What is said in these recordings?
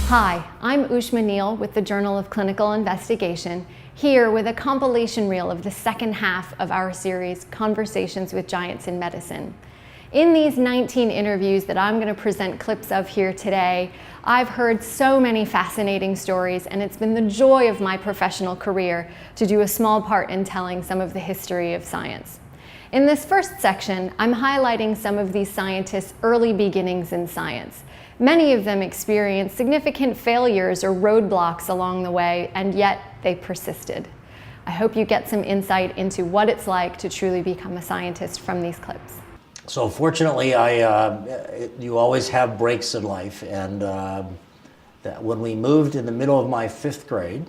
Hi, I'm Ushma Neal with the Journal of Clinical Investigation, here with a compilation reel of the second half of our series, Conversations with Giants in Medicine. In these 19 interviews that I'm going to present clips of here today, I've heard so many fascinating stories, and it's been the joy of my professional career to do a small part in telling some of the history of science. In this first section, I'm highlighting some of these scientists' early beginnings in science. Many of them experienced significant failures or roadblocks along the way, and yet they persisted. I hope you get some insight into what it's like to truly become a scientist from these clips. So fortunately, you always have breaks in life, and when we moved in the middle of my 5th grade,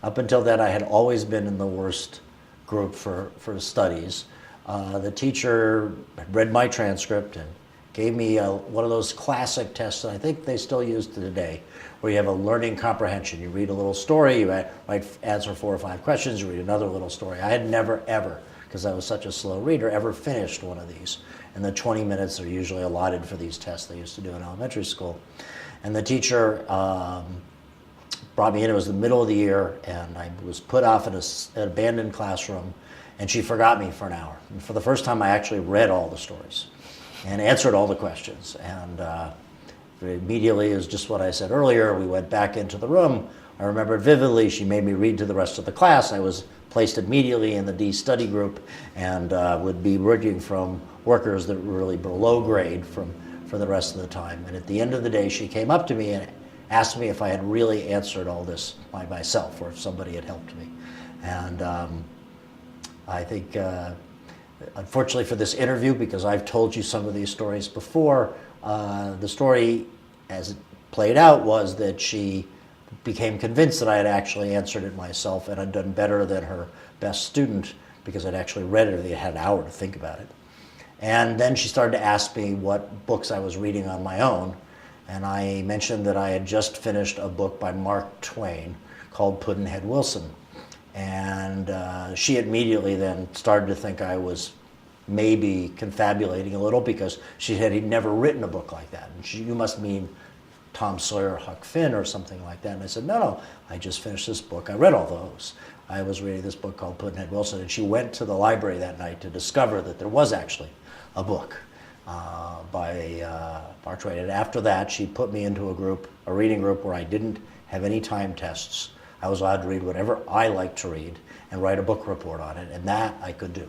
up until then I had always been in the worst group for studies. The teacher read my transcript and gave me one of those classic tests that I think they still use to today, where you have a learning comprehension. You read a little story, you might answer 4 or 5 questions, you read another little story. I had never, ever, because I was such a slow reader, ever finished one of these. And the 20 minutes are usually allotted for these tests they used to do in elementary school. And the teacher brought me in. It was the middle of the year, and I was put off in an abandoned classroom, and she forgot me for an hour. And for the first time, I actually read all the stories and answered all the questions. And immediately, it was just what I said earlier, we went back into the room. I remember it vividly. She made me read to the rest of the class. I was placed immediately in the D study group and would be reading from workers that were really below grade for the rest of the time. And at the end of the day, she came up to me and asked me if I had really answered all this by myself or if somebody had helped me. And I think, unfortunately for this interview, because I've told you some of these stories before, the story as it played out was that she became convinced that I had actually answered it myself and had done better than her best student because I'd actually read it or they had an hour to think about it. And then she started to ask me what books I was reading on my own, and I mentioned that I had just finished a book by Mark Twain called Pudd'nhead Wilson. And she immediately then started to think I was maybe confabulating a little because she had never written a book like that. And you must mean Tom Sawyer, Huck Finn, or something like that. And I said, no, I just finished this book. I read all those. I was reading this book called Pudd'nhead Wilson, and she went to the library that night to discover that there was actually a book by Mark Twain. And after that, she put me into a reading group where I didn't have any time tests. I was allowed to read whatever I liked to read and write a book report on it, and that I could do.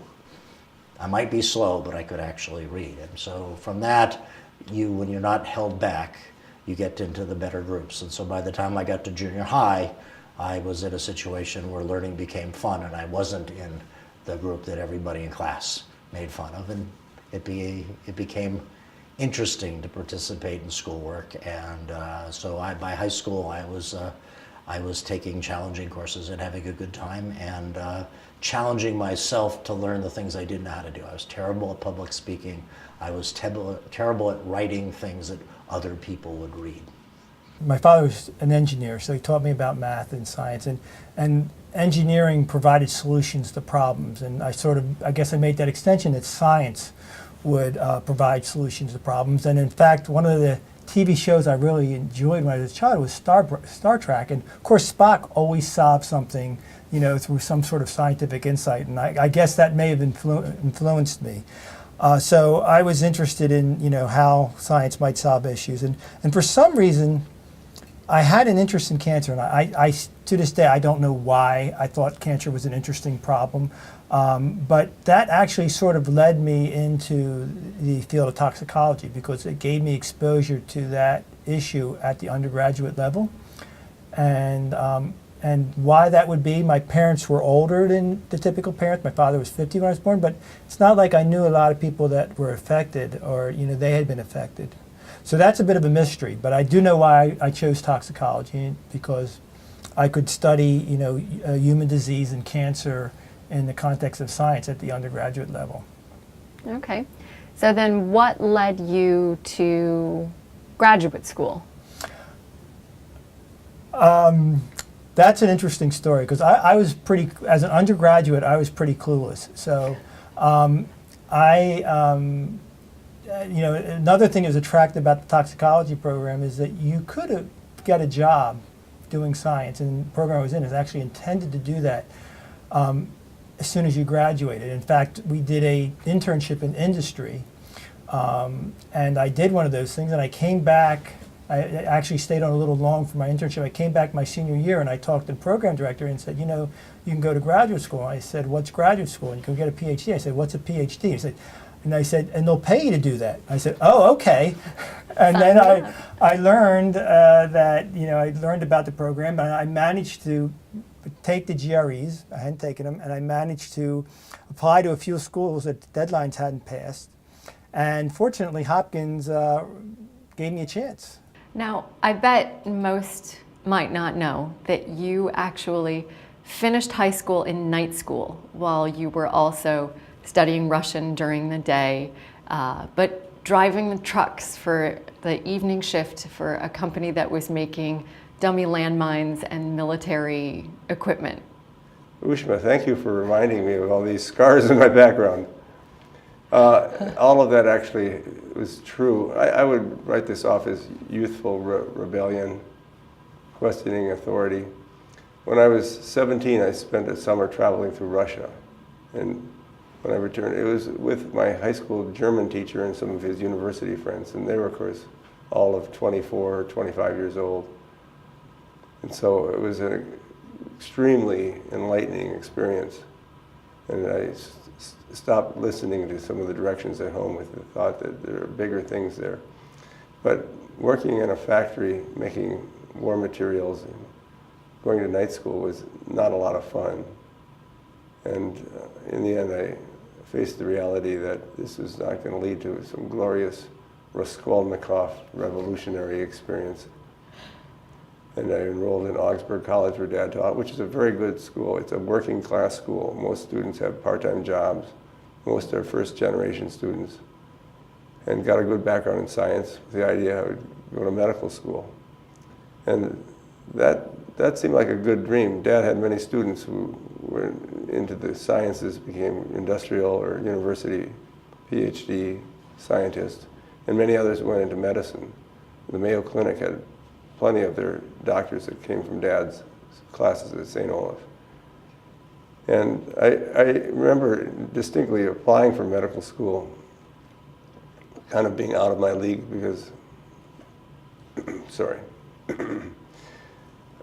I might be slow, but I could actually read. And so from that, when you're not held back, you get into the better groups. And so by the time I got to junior high, I was in a situation where learning became fun, and I wasn't in the group that everybody in class made fun of. And it became interesting to participate in schoolwork. And so by high school, I was taking challenging courses and having a good time and challenging myself to learn the things I didn't know how to do. I was terrible at public speaking. I was terrible at writing things that other people would read. My father was an engineer, so he taught me about math and science, and engineering provided solutions to problems. And I guess I made that extension that science would provide solutions to problems. And in fact, one of the TV shows I really enjoyed when I was a child was Star Trek, and of course Spock always solved something, through some sort of scientific insight, and I guess that may have influenced me. So I was interested in, how science might solve issues, and for some reason, I had an interest in cancer, and I to this day I don't know why I thought cancer was an interesting problem, but that actually sort of led me into the field of toxicology because it gave me exposure to that issue at the undergraduate level, and why that would be, my parents were older than the typical parents. My father was 50 when I was born, but it's not like I knew a lot of people that were affected or they had been affected. So that's a bit of a mystery, but I do know why I chose toxicology, because I could study, human disease and cancer in the context of science at the undergraduate level. Okay. So then what led you to graduate school? That's an interesting story, because I was as an undergraduate, I was pretty clueless. So another thing that was attractive about the toxicology program is that you could have get a job doing science, and the program I was in is actually intended to do that as soon as you graduated. In fact, we did a internship in industry, and I did one of those things, and I came back. I actually stayed on a little long for my internship. I came back my senior year, and I talked to the program director and said, you know, you can go to graduate school. And I said, what's graduate school? And you can get a PhD. I said, what's a PhD? He said, and they'll pay you to do that. I said, oh, okay. And then I learned that, you know, I learned about the program, and I managed to take the GREs. I hadn't taken them, and I managed to apply to a few schools that the deadlines hadn't passed. And fortunately, Hopkins gave me a chance. Now, I bet most might not know that you actually finished high school in night school while you were also studying Russian during the day, but driving the trucks for the evening shift for a company that was making dummy landmines and military equipment. Ushma, thank you for reminding me of all these scars in my background. All of that actually was true. I would write this off as youthful rebellion, questioning authority. When I was 17, I spent a summer traveling through Russia. And when I returned, it was with my high school German teacher and some of his university friends. And they were, of course, all of 24 or 25 years old. And so it was an extremely enlightening experience. And I stopped listening to some of the directions at home with the thought that there are bigger things there. But working in a factory, making war materials, and going to night school was not a lot of fun. And in the end, I faced the reality that this was not going to lead to some glorious Raskolnikov revolutionary experience. And I enrolled in Augsburg College, where Dad taught, which is a very good school. It's a working class school. Most students have part-time jobs. Most are first-generation students. And got a good background in science with the idea I would go to medical school. And that seemed like a good dream. Dad had many students who were into the sciences, became industrial or university PhD scientists, and many others went into medicine. The Mayo Clinic had plenty of their doctors that came from Dad's classes at St. Olaf. And I remember distinctly applying for medical school, kind of being out of my league because, sorry,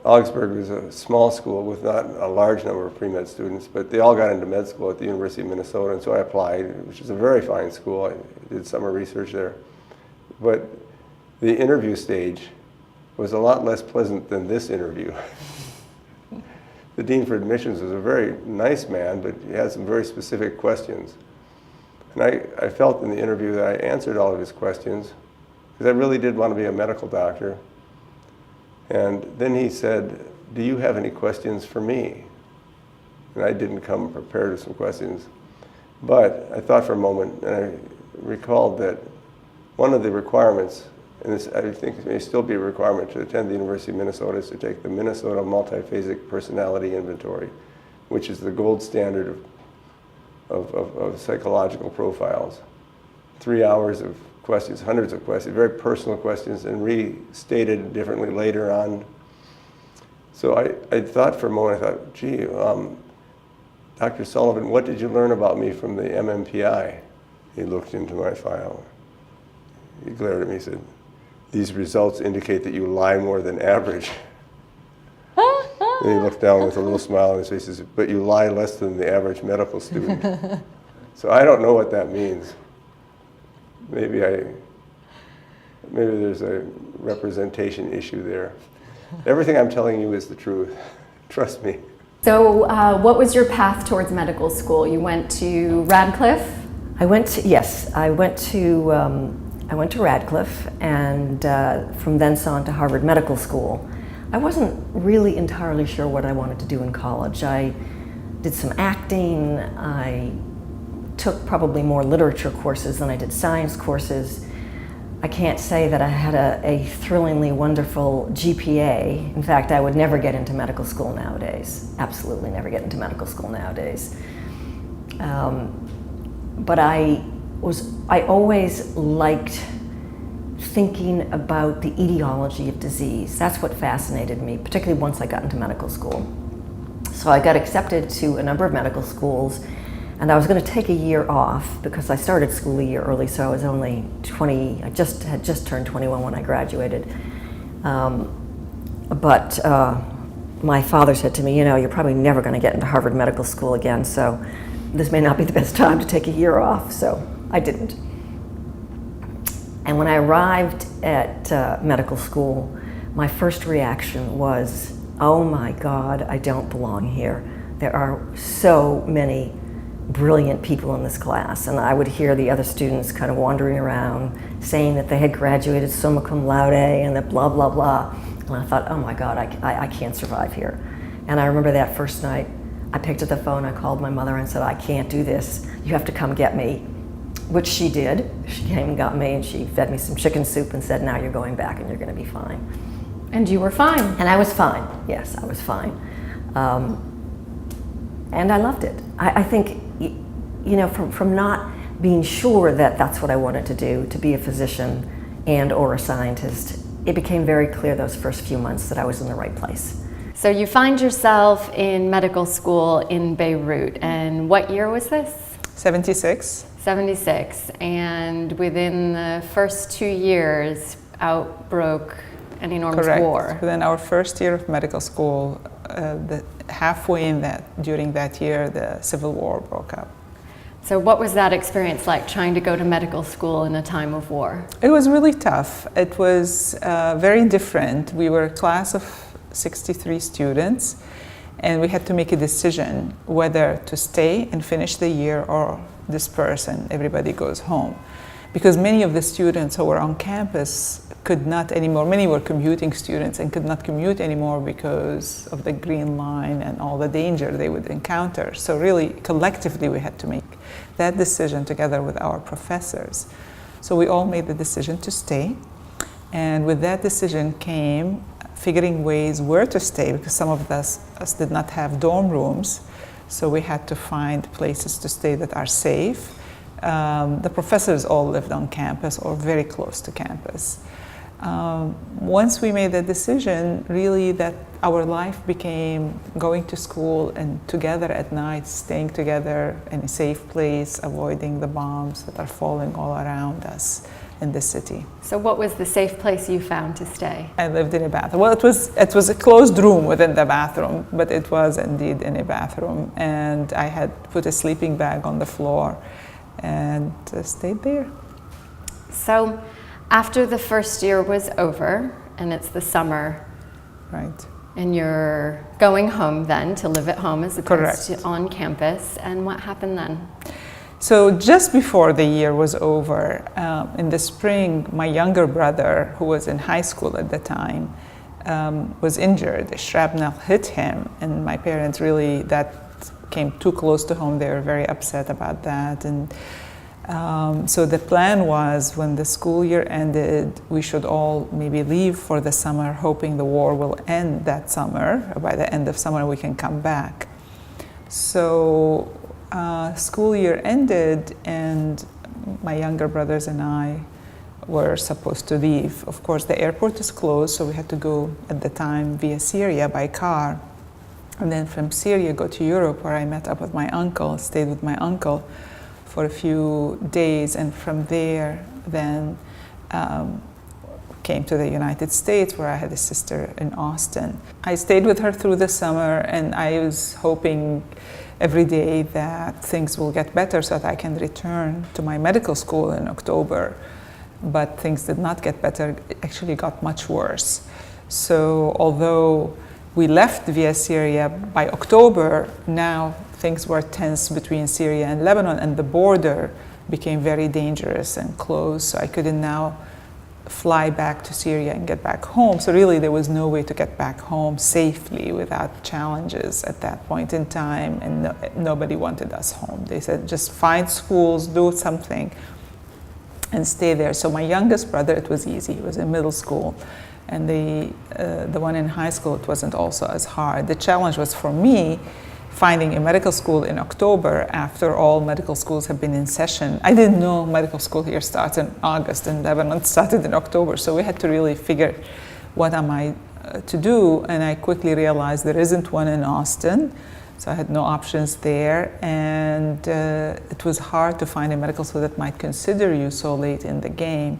Augsburg was a small school with not a large number of pre-med students, but they all got into med school at the University of Minnesota, and so I applied, which is a very fine school. I did summer research there. But the interview stage was a lot less pleasant than this interview. The dean for admissions was a very nice man, but he had some very specific questions. And I felt in the interview that I answered all of his questions, because I really did want to be a medical doctor. And then he said, do you have any questions for me? And I didn't come prepared with some questions. But I thought for a moment, and I recalled that one of the requirements, and this I think may still be a requirement to attend the University of Minnesota, is to take the Minnesota Multiphasic Personality Inventory, which is the gold standard of psychological profiles. 3 hours of questions, hundreds of questions, very personal questions, and restated differently later on. So I thought for a moment, I thought, gee, Dr. Sullivan, what did you learn about me from the MMPI? He looked into my file. He glared at me and said, these results indicate that you lie more than average. And he looked down with a little smile on his face and said, but you lie less than the average medical student. So I don't know what that means. Maybe there's a representation issue there. Everything I'm telling you is the truth. Trust me. So what was your path towards medical school? You went to Radcliffe? I went to Radcliffe, and from thence on to Harvard Medical School. I wasn't really entirely sure what I wanted to do in college. I did some acting. I took probably more literature courses than I did science courses. I can't say that I had a thrillingly wonderful GPA. In fact, I would never get into medical school nowadays. Absolutely never get into medical school nowadays. But I always liked thinking about the etiology of disease. That's what fascinated me, particularly once I got into medical school. So I got accepted to a number of medical schools, and I was going to take a year off because I started school a year early, so I was only 20, I had just turned 21 when I graduated. But my father said to me, you know, you're probably never going to get into Harvard Medical School again, so this may not be the best time to take a year off, so I didn't. And when I arrived at medical school, my first reaction was, oh my God, I don't belong here. There are so many brilliant people in this class. And I would hear the other students kind of wandering around saying that they had graduated summa cum laude and that blah, blah, blah. And I thought, oh my God, I can't survive here. And I remember that first night, I picked up the phone, I called my mother and said, I can't do this. You have to come get me. Which she did. She came and got me and she fed me some chicken soup and said, now you're going back and you're going to be fine. And you were fine. And I was fine. Yes, I was fine. And I loved it. I think, you know, from not being sure that that's what I wanted to do, to be a physician and or a scientist, it became very clear those first few months that I was in the right place. So you find yourself in medical school in Beirut. And what year was this? 76. 76. And within the first 2 years, out broke an enormous Correct. war. Within our first year of medical school, halfway during that year, the Civil War broke up. So what was that experience like, trying to go to medical school in a time of war? It was really tough. It was very different. We were a class of 63 students, and we had to make a decision whether to stay and finish the year or disperse and everybody goes home. Because many of the students who were on campus could not anymore, many were commuting students and could not commute anymore because of the Green Line and all the danger they would encounter. So really, collectively, we had to make that decision together with our professors. So we all made the decision to stay. And with that decision came figuring ways where to stay, because some of us did not have dorm rooms. So we had to find places to stay that are safe. The professors all lived on campus or very close to campus. Once we made that decision, really that our life became going to school and together at night, staying together in a safe place, avoiding the bombs that are falling all around us in the city. So what was the safe place you found to stay? I lived in a bathroom. Well, it was a closed room within the bathroom, but it was indeed in a bathroom. And I had put a sleeping bag on the floor and stayed there. So after the first year was over, and it's the summer, Right. and you're going home then to live at home as opposed Correct. to on campus, and what happened then? So just before the year was over, in the spring, my younger brother, who was in high school at the time, was injured. A shrapnel hit him, and my parents really, that came too close to home. They were very upset about that. And so the plan was, when the school year ended, we should all maybe leave for the summer, hoping the war will end that summer. By the end of summer, we can come back. So school year ended, and my younger brothers and I were supposed to leave. Of course, the airport is closed, so we had to go at the time via Syria by car. And then from Syria, go to Europe, where I met up with my uncle, stayed with my uncle for a few days, and from there then came to the United States, where I had a sister in Austin. I stayed with her through the summer, and I was hoping every day that things will get better so that I can return to my medical school in October. But things did not get better, it actually got much worse. So although we left via Syria by October, now things were tense between Syria and Lebanon, and the border became very dangerous and closed, so I couldn't now fly back to Syria and get back home. So really there was no way to get back home safely without challenges at that point in time, and nobody wanted us home. They said, just find schools, do something, and stay there. So my youngest brother, it was easy, he was in middle school, and the one in high school, it wasn't also as hard. The challenge was for me finding a medical school in October after all medical schools have been in session. I didn't know medical school here starts in August and Lebanon started in October, so we had to really figure what am I to do, and I quickly realized there isn't one in Austin, so I had no options there, and it was hard to find a medical school that might consider you so late in the game.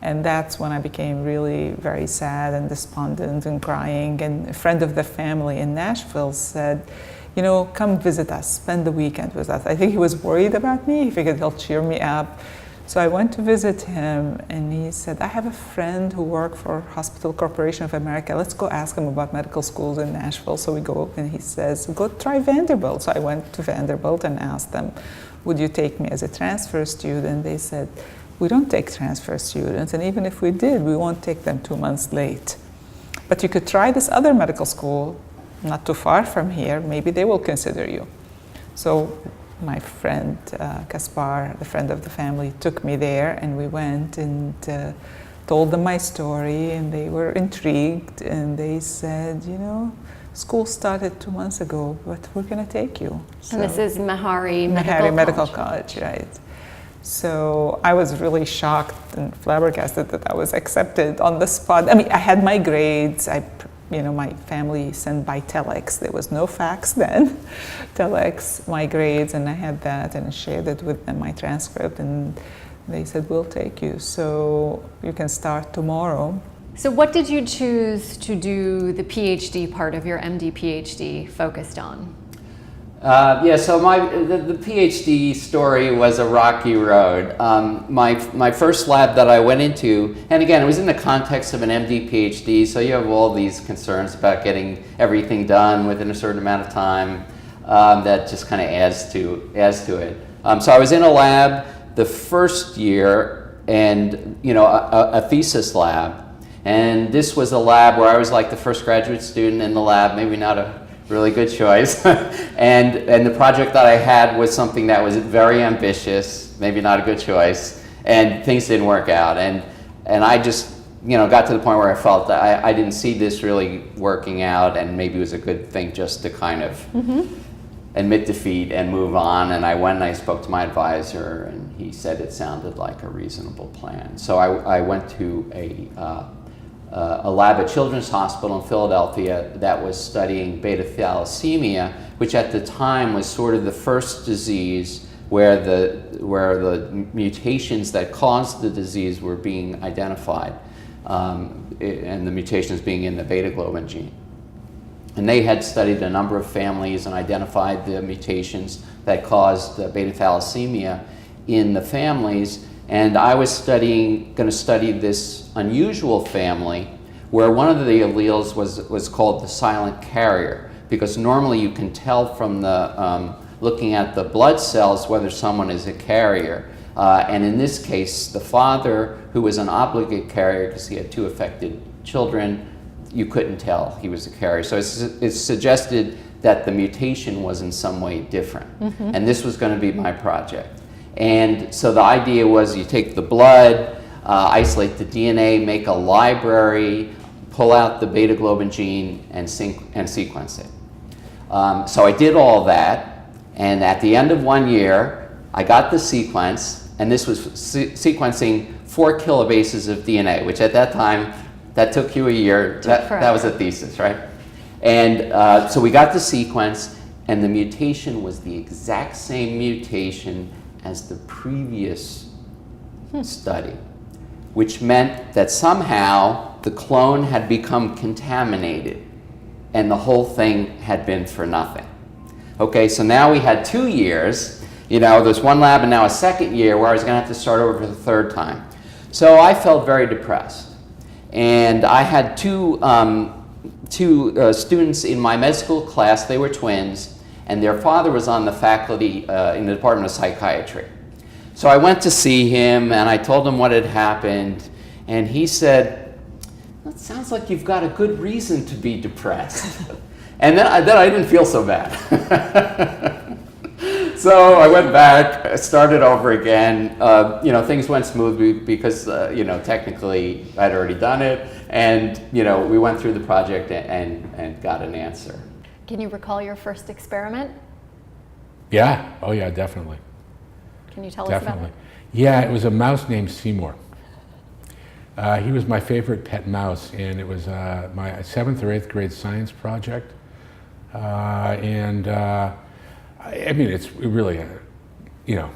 And that's when I became really very sad and despondent and crying. And a friend of the family in Nashville said, you know, come visit us, spend the weekend with us. I think he was worried about me. He figured he'll cheer me up. So I went to visit him, and he said, I have a friend who worked for Hospital Corporation of America. Let's go ask him about medical schools in Nashville. So we go, and he says, go try Vanderbilt. So I went to Vanderbilt and asked them, would you take me as a transfer student? They said, we don't take transfer students, and even if we did, we won't take them 2 months late. But you could try this other medical school, not too far from here, maybe they will consider you. So my friend, Kaspar, the friend of the family, took me there, and we went and told them my story, and they were intrigued, and they said, you know, school started 2 months ago, but we're gonna take you. So, And this is Meharry Medical College, right. So I was really shocked and flabbergasted that I was accepted on the spot. I mean, I had my grades. My family sent by telex. There was no fax then. Telex, my grades, and I had that and shared it with them, my transcript, and they said, we'll take you. So you can start tomorrow. So what did you choose to do the PhD part of your MD PhD focused on? So the PhD story was a rocky road. My first lab that I went into, and again, it was in the context of an MD PhD, so you have all these concerns about getting everything done within a certain amount of time. That just kind of adds to it. So I was in a lab the first year, and a thesis lab, and this was a lab where I was like the first graduate student in the lab, maybe not a really good choice. and the project that I had was something that was very ambitious, maybe not a good choice, and things didn't work out. And I just got to the point where I felt that I didn't see this really working out, and maybe it was a good thing just to kind of admit defeat and move on. And I went and I spoke to my advisor, and he said it sounded like a reasonable plan. So I went to a lab at Children's Hospital in Philadelphia that was studying beta thalassemia, which at the time was sort of the first disease where the mutations that caused the disease were being identified, and the mutations being in the beta globin gene. And they had studied a number of families and identified the mutations that caused beta thalassemia in the families. And I was going to study this unusual family where one of the alleles was called the silent carrier, because normally you can tell from the looking at the blood cells whether someone is a carrier. And in this case, the father, who was an obligate carrier because he had 2 affected children, you couldn't tell he was a carrier. So it suggested that the mutation was in some way different. And this was going to be my project. And so the idea was you take the blood, isolate the DNA, make a library, pull out the beta globin gene, and sequence it. So I did all that, and at the end of 1 year, I got the sequence, and this was sequencing 4 kilobases of DNA, which at that time, that took you a year. That was a thesis, right? And so we got the sequence, and the mutation was the exact same mutation as the previous study, which meant that somehow the clone had become contaminated and the whole thing had been for nothing. Okay, so now we had 2 years, there's one lab and now a second year where I was gonna have to start over for the 3rd time. So I felt very depressed. And I had two students in my med school class. They were twins, and their father was on the faculty in the Department of Psychiatry. So I went to see him, and I told him what had happened, and he said, "That sounds like you've got a good reason to be depressed." And then I didn't feel so bad. So I went back, started over again. Things went smoothly because, technically I'd already done it. And, we went through the project and got an answer. Can you recall your first experiment? Yeah. Oh, yeah, definitely. Can you tell us about Definitely. it? Yeah, it was a mouse named Seymour. He was my favorite pet mouse, and it was my 7th or 8th grade science project. I mean, it's really a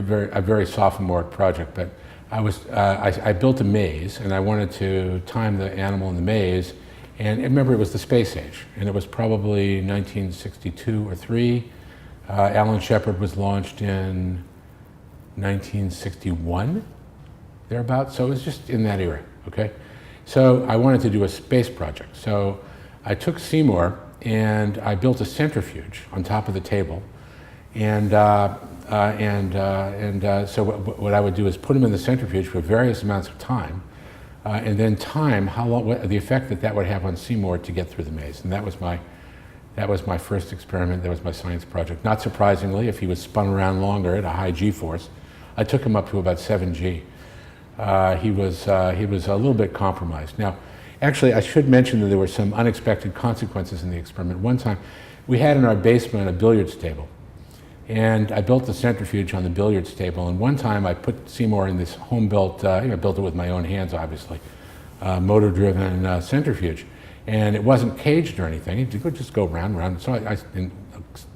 very sophomoric project, but I built a maze, and I wanted to time the animal in the maze. And remember, it was the space age, and it was probably 1962 or 3. Alan Shepard was launched in 1961, thereabouts. So it was just in that era, okay? So I wanted to do a space project. So I took Seymour and I built a centrifuge on top of the table. And so what I would do is put him in the centrifuge for various amounts of time, and then time how long, the effect that would have on Seymour to get through the maze. And that was my first experiment. That was my science project. Not surprisingly, if he was spun around longer at a high G-force, I took him up to about 7G. He was a little bit compromised. Now, actually, I should mention that there were some unexpected consequences in the experiment. One time, we had in our basement a billiards table, and I built the centrifuge on the billiards table. And one time, I put Seymour in this home-built, I built it with my own hands, obviously, motor-driven centrifuge. And it wasn't caged or anything. It could just go round and round. So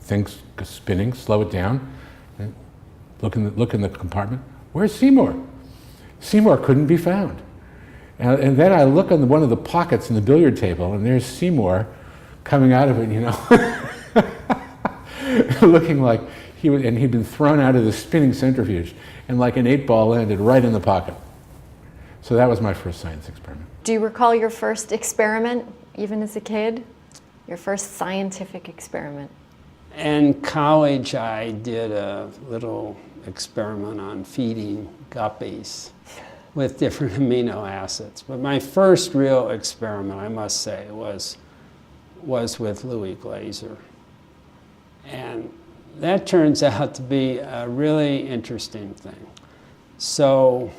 things spinning, slow it down, and look in the compartment. Where's Seymour? Seymour couldn't be found. And then I look on one of the pockets in the billiard table, and there's Seymour coming out of it, looking like he'd been thrown out of the spinning centrifuge, and like an 8-ball landed right in the pocket. So that was my first science experiment. Do you recall your first experiment, even as a kid? Your first scientific experiment? In college, I did a little experiment on feeding guppies with different amino acids. But my first real experiment, I must say, was with Louis Glaser. And that turns out to be a really interesting thing. So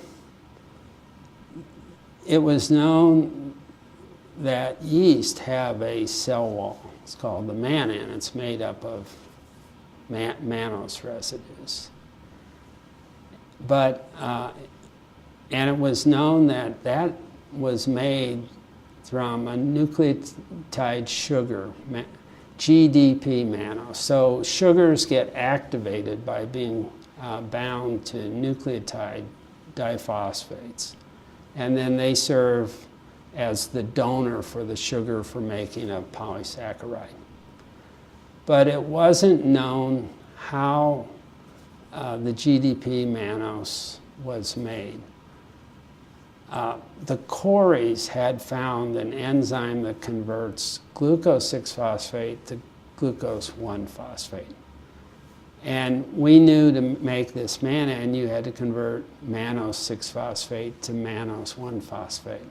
it was known that yeast have a cell wall. It's called the mannan. It's made up of mannose residues. But, and it was known that was made from a nucleotide sugar, GDP mannose. So sugars get activated by being bound to nucleotide diphosphates. And then they serve as the donor for the sugar for making a polysaccharide. But it wasn't known how the GDP mannose was made. The Coreys had found an enzyme that converts glucose 6-phosphate to glucose 1-phosphate. And we knew to make this mannan, you had to convert mannose 6-phosphate to mannose 1-phosphate.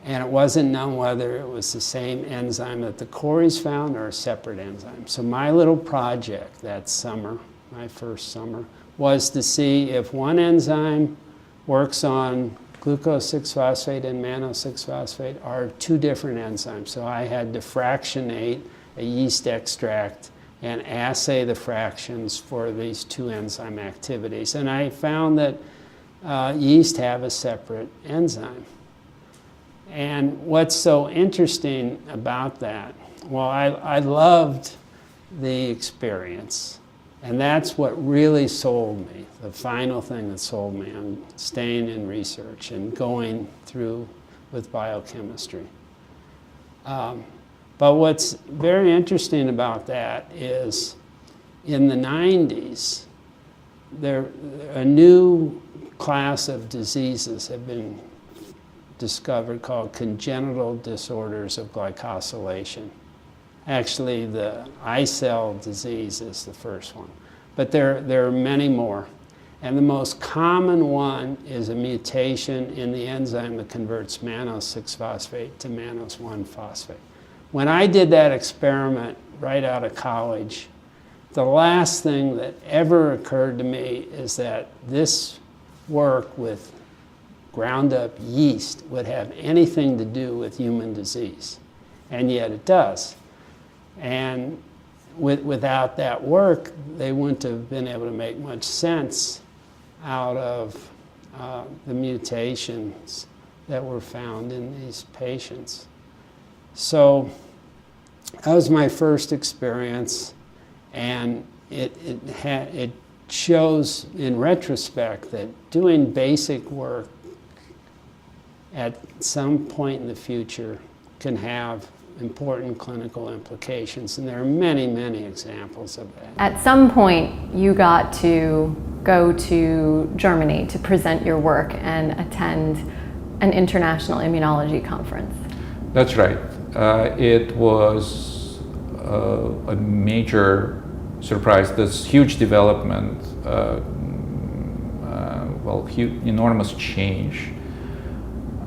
And it wasn't known whether it was the same enzyme that the Coreys found or a separate enzyme. So my little project that summer, my first summer, was to see if one enzyme works on glucose 6-phosphate and mannose 6-phosphate or two different enzymes. So I had to fractionate a yeast extract and assay the fractions for these two enzyme activities. And I found that yeast have a separate enzyme. And what's so interesting about that, well, I loved the experience. And that's what really sold me, the final thing that sold me on staying in research and going through with biochemistry. But what's very interesting about that is in the 90s, a new class of diseases have been discovered called congenital disorders of glycosylation. Actually, the ICEL disease is the first one. But there are many more. And the most common one is a mutation in the enzyme that converts mannose 6-phosphate to mannose 1-phosphate. When I did that experiment right out of college, the last thing that ever occurred to me is that this work with ground up yeast would have anything to do with human disease. And yet it does. And without that work, they wouldn't have been able to make much sense out of the mutations that were found in these patients. So that was my first experience, and it shows in retrospect that doing basic work at some point in the future can have important clinical implications, and there are many, many examples of that. At some point, you got to go to Germany to present your work and attend an international immunology conference. That's right. It was a major surprise. This huge development, enormous change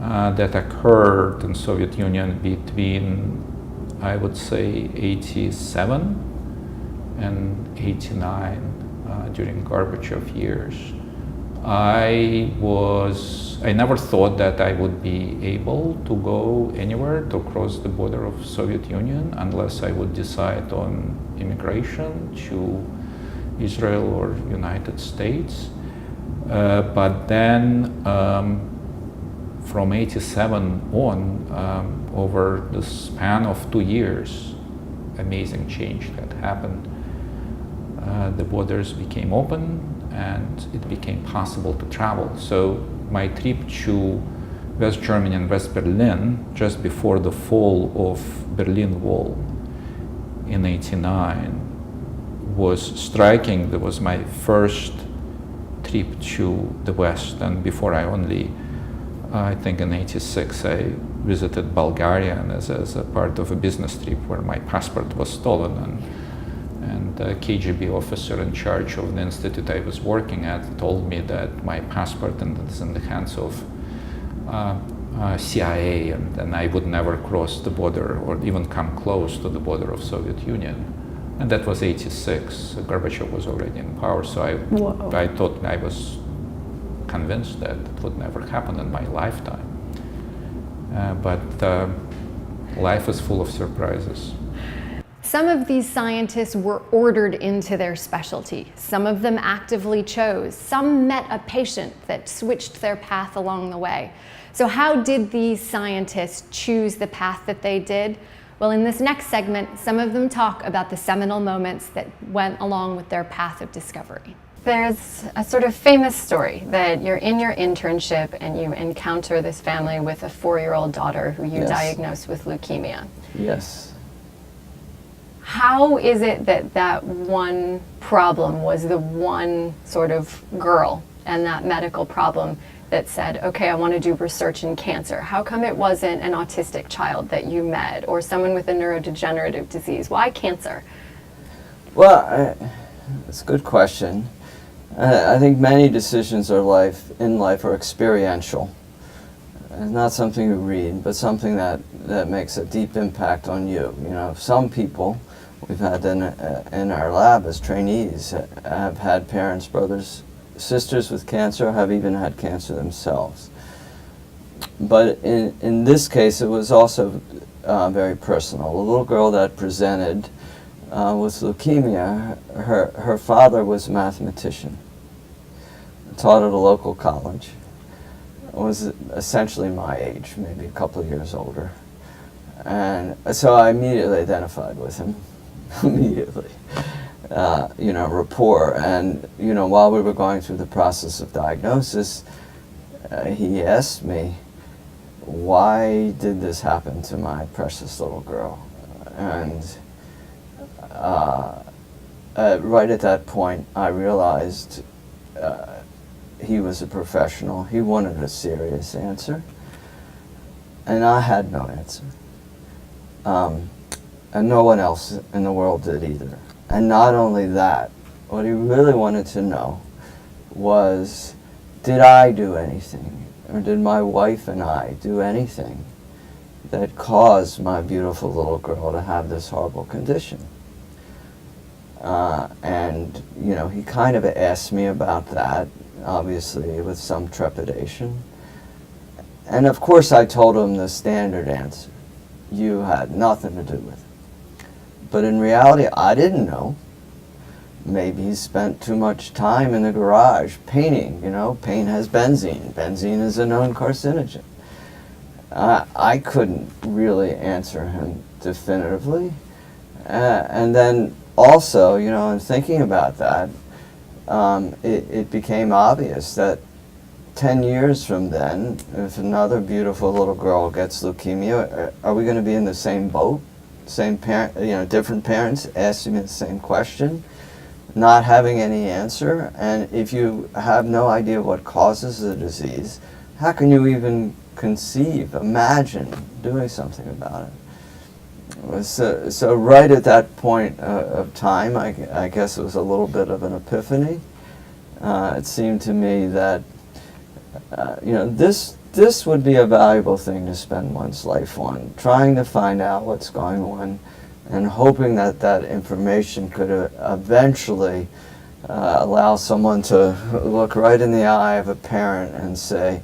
that occurred in Soviet Union between, I would say, 87 and 89 during Gorbachev years. I never thought that I would be able to go anywhere to cross the border of Soviet Union unless I would decide on immigration to Israel or United States. But then from 87 on, over the span of 2 years, amazing change had happened. The borders became open and it became possible to travel. So my trip to West Germany and West Berlin, just before the fall of Berlin Wall in '89, was striking. That was my first trip to the West, and before I think in '86 I visited Bulgaria as a part of a business trip where my passport was stolen, and the KGB officer in charge of the institute I was working at told me that my passport is in the hands of CIA, and I would never cross the border or even come close to the border of Soviet Union. And that was '86. Gorbachev was already in power, so I thought, I was convinced that it would never happen in my lifetime. But life is full of surprises. Some of these scientists were ordered into their specialty. Some of them actively chose. Some met a patient that switched their path along the way. So how did these scientists choose the path that they did? Well, in this next segment, some of them talk about the seminal moments that went along with their path of discovery. There's a sort of famous story that you're in your internship and you encounter this family with a 4-year-old daughter who you diagnosed with leukemia. Yes. How is it that that one problem was the one sort of girl and that medical problem that said, okay, I want to do research in cancer? How come it wasn't an autistic child that you met or someone with a neurodegenerative disease? Why cancer? Well, it's a good question. I think many decisions in life are experiential. It's not something you read, but something that makes a deep impact on you. You know, some people we've had in our lab as trainees have had parents, brothers, sisters with cancer, have even had cancer themselves. But in this case, it was also very personal. A little girl that presented with leukemia, her father was a mathematician, taught at a local college, was essentially my age, maybe a couple of years older. And so I immediately identified with him, immediately. Rapport. And, while we were going through the process of diagnosis, he asked me, why did this happen to my precious little girl? And right at that point, I realized he was a professional. He wanted a serious answer. And I had no answer. And no one else in the world did either. And not only that, what he really wanted to know was, did I do anything, or did my wife and I do anything that caused my beautiful little girl to have this horrible condition? And he kind of asked me about that, obviously with some trepidation. And of course I told him the standard answer. You had nothing to do with it. But in reality, I didn't know. Maybe he spent too much time in the garage painting. You know, paint has benzene. Benzene is a known carcinogen. I couldn't really answer him definitively. And then also, you know, in thinking about that, it became obvious that 10 years from then, if another beautiful little girl gets leukemia, are we going to be in the same boat? Same parent, you know, different parents asking me the same question, not having any answer. And if you have no idea what causes the disease, how can you even conceive, imagine doing something about it? So right at that point of time, I guess it was a little bit of an epiphany. It seemed to me that you know, this would be a valuable thing to spend one's life on, trying to find out what's going on and hoping that that information could eventually allow someone to look right in the eye of a parent and say,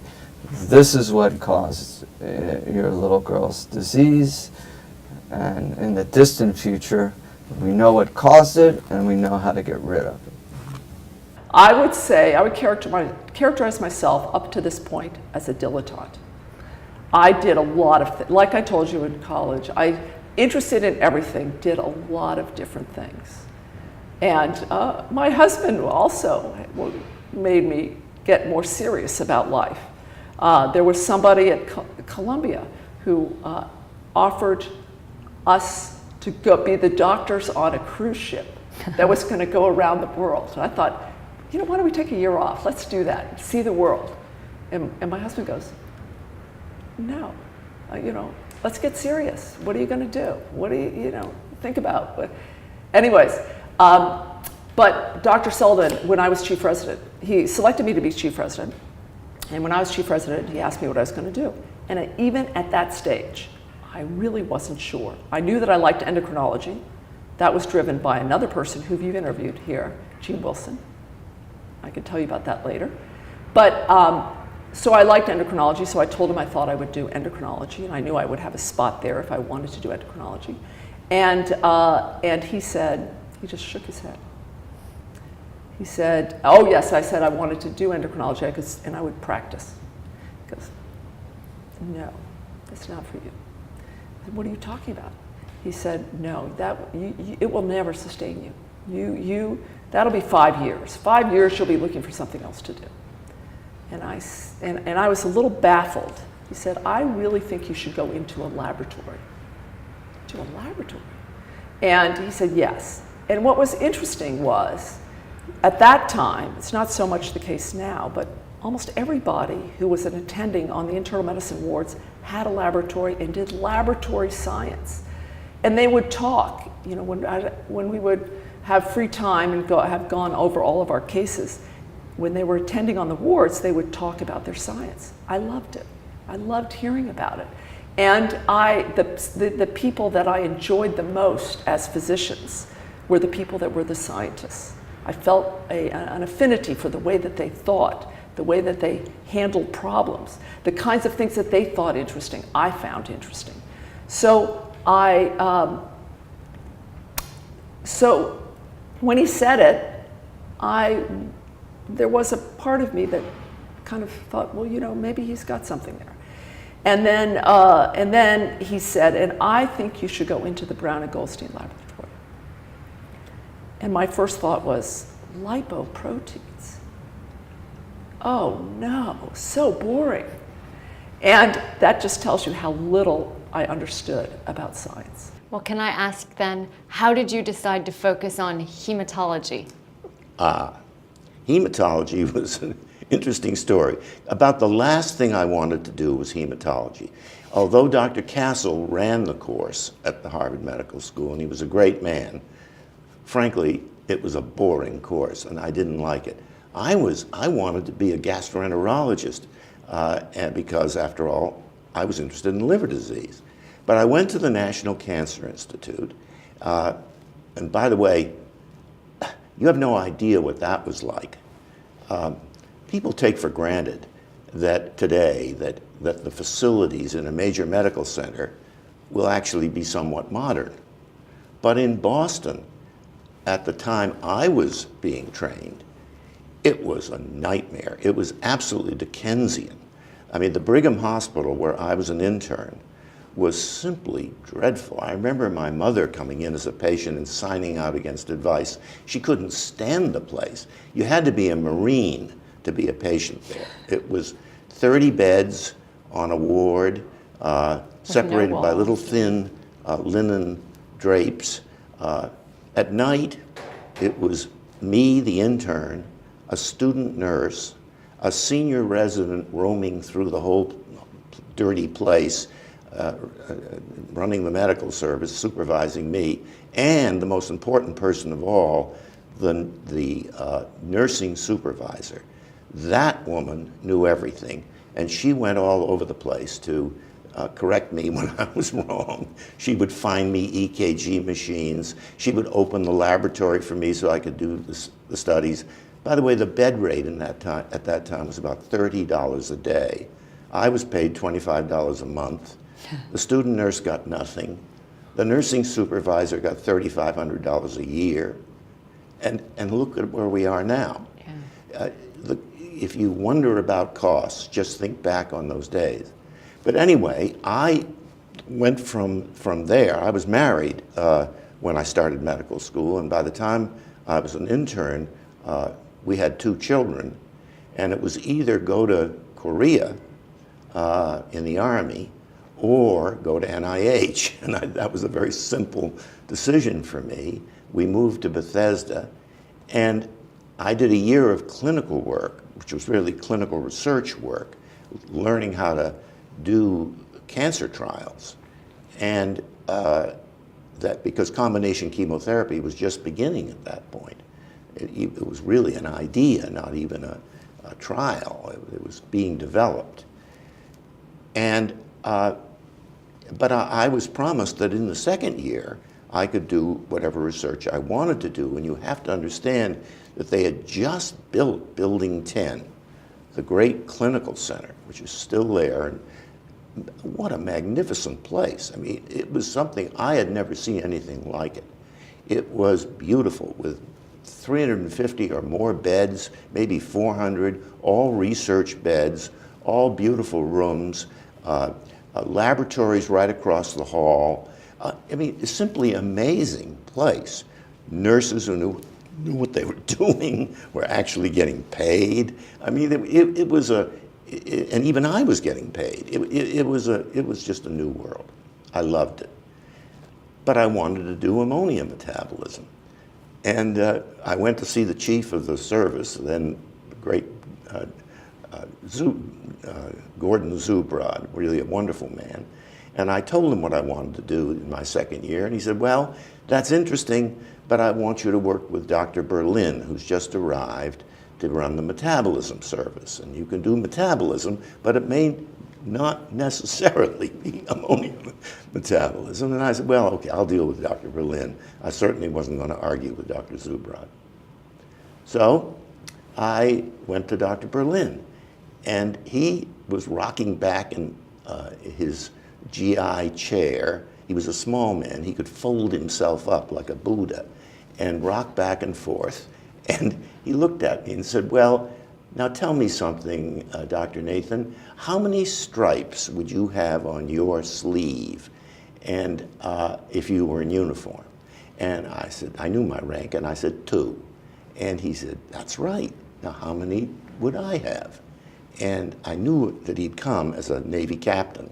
this is what caused your little girl's disease, and in the distant future, we know what caused it and we know how to get rid of it. I would say, I would characterize myself up to this point as a dilettante. I did a lot of things. Like I told you in college, I interested in everything, did a lot of different things. And my husband also made me get more serious about life. There was somebody at Columbia who offered us to go be the doctors on a cruise ship that was going to go around the world. And I thought, you know, why don't we take a year off? Let's do that, see the world. And my husband goes, no, you know, let's get serious. What are you going to do? What do you know, think about? Anyways, but Dr. Sullivan, when I was chief resident, he selected me to be chief resident. And when I was chief resident, he asked me what I was going to do. And even at that stage, I really wasn't sure. I knew that I liked endocrinology. That was driven by another person who you've interviewed here, Gene Wilson. I could tell you about that later. But so I liked endocrinology, so I told him I thought I would do endocrinology, and I knew I would have a spot there if I wanted to do endocrinology. And he said, he just shook his head. He said, oh yes, I said I wanted to do endocrinology and I would practice. He goes, no, that's not for you. I said, what are you talking about? He said, no, it will never sustain you. That'll be 5 years. 5 years you'll be looking for something else to do. And I was a little baffled. He said, I really think you should go into a laboratory. To a laboratory? And he said, yes. And what was interesting was, at that time, it's not so much the case now, but almost everybody who was an attending on the internal medicine wards had a laboratory and did laboratory science. And they would talk, you know, when we would have free time and have gone over all of our cases, when they were attending on the wards, they would talk about their science. I loved it. I loved hearing about it. And the people that I enjoyed the most as physicians were the people that were the scientists. I felt an affinity for the way that they thought, the way that they handled problems, the kinds of things that they thought interesting, I found interesting. So so when he said it, there was a part of me that kind of thought, well, you know, maybe he's got something there. And then he said, and I think you should go into the Brown and Goldstein laboratory. And my first thought was, lipoproteins. Oh no, so boring. And that just tells you how little I understood about science. Well, can I ask then, how did you decide to focus on hematology? Hematology was an interesting story. About the last thing I wanted to do was hematology. Although Dr. Castle ran the course at the Harvard Medical School, and he was a great man, frankly, it was a boring course, and I didn't like it. I wanted to be a gastroenterologist, because, after all, I was interested in liver disease. But I went to the National Cancer Institute, and by the way, you have no idea what that was like. People take for granted that today that the facilities in a major medical center will actually be somewhat modern. But in Boston, at the time I was being trained, it was a nightmare. It was absolutely Dickensian. I mean, the Brigham Hospital, where I was an intern, was simply dreadful. I remember my mother coming in as a patient and signing out against advice. She couldn't stand the place. You had to be a Marine to be a patient there. It was 30 beds on a ward, separated by little thin linen drapes. At night, it was me, the intern, a student nurse, a senior resident roaming through the whole dirty place, running the medical service, supervising me, and the most important person of all, the nursing supervisor. That woman knew everything, and she went all over the place to correct me when I was wrong. She would find me EKG machines. She would open the laboratory for me so I could do the studies. By the way, the bed rate at that time was about $30 a day. I was paid $25 a month. The student nurse got nothing. The nursing supervisor got $3,500 a year. And look at where we are now. Yeah. If you wonder about costs, just think back on those days. But anyway, I went from there. I was married when I started medical school, and by the time I was an intern, we had 2 children, and it was either go to Korea in the Army or go to NIH, and that was a very simple decision for me. We moved to Bethesda, and I did a year of clinical work, which was really clinical research work, learning how to do cancer trials. And that because combination chemotherapy was just beginning at that point. It was really an idea, not even a trial. It was being developed. And, but I was promised that in the second year, I could do whatever research I wanted to do. And you have to understand that they had just built Building 10, the great clinical center, which is still there. And what a magnificent place. I mean, it was something, I had never seen anything like it. It was beautiful with 350 or more beds, maybe 400, all research beds, all beautiful rooms, laboratories right across the hall. I mean, it's simply amazing place. Nurses who knew what they were doing were actually getting paid. I mean, it was and even I was getting paid. It was just a new world. I loved it. But I wanted to do ammonia metabolism. And I went to see the chief of the service, then the great Gordon Zubrod, really a wonderful man. And I told him what I wanted to do in my second year, and he said, well, that's interesting, but I want you to work with Dr. Berlin, who's just arrived to run the metabolism service. And you can do metabolism, but it may not necessarily be ammonia metabolism. And I said, well, okay, I'll deal with Dr. Berlin. I certainly wasn't going to argue with Dr. Zubrod. So I went to Dr. Berlin, and he was rocking back in his GI chair. He was a small man. He could fold himself up like a Buddha and rock back and forth. And he looked at me and said, well, now tell me something, Dr. Nathan. How many stripes would you have on your sleeve and if you were in uniform? And I said, I knew my rank, and I said 2. And he said, that's right. Now how many would I have? And I knew that he'd come as a Navy captain.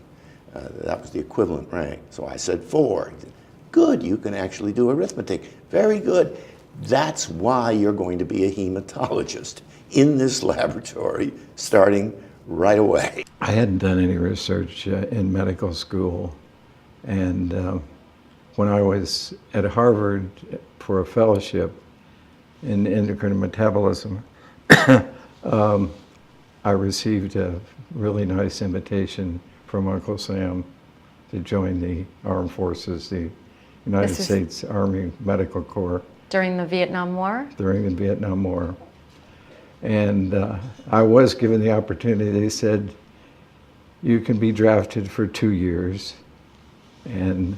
That was the equivalent rank. So I said 4. He said, good, you can actually do arithmetic. Very good. That's why you're going to be a hematologist in this laboratory starting right away. I hadn't done any research in medical school, and when I was at Harvard for a fellowship in endocrine metabolism, I received a really nice invitation from Uncle Sam to join the Armed Forces, the United States Army Medical Corps. During the Vietnam War? During the Vietnam War. And I was given the opportunity. They said, you can be drafted for 2 years. And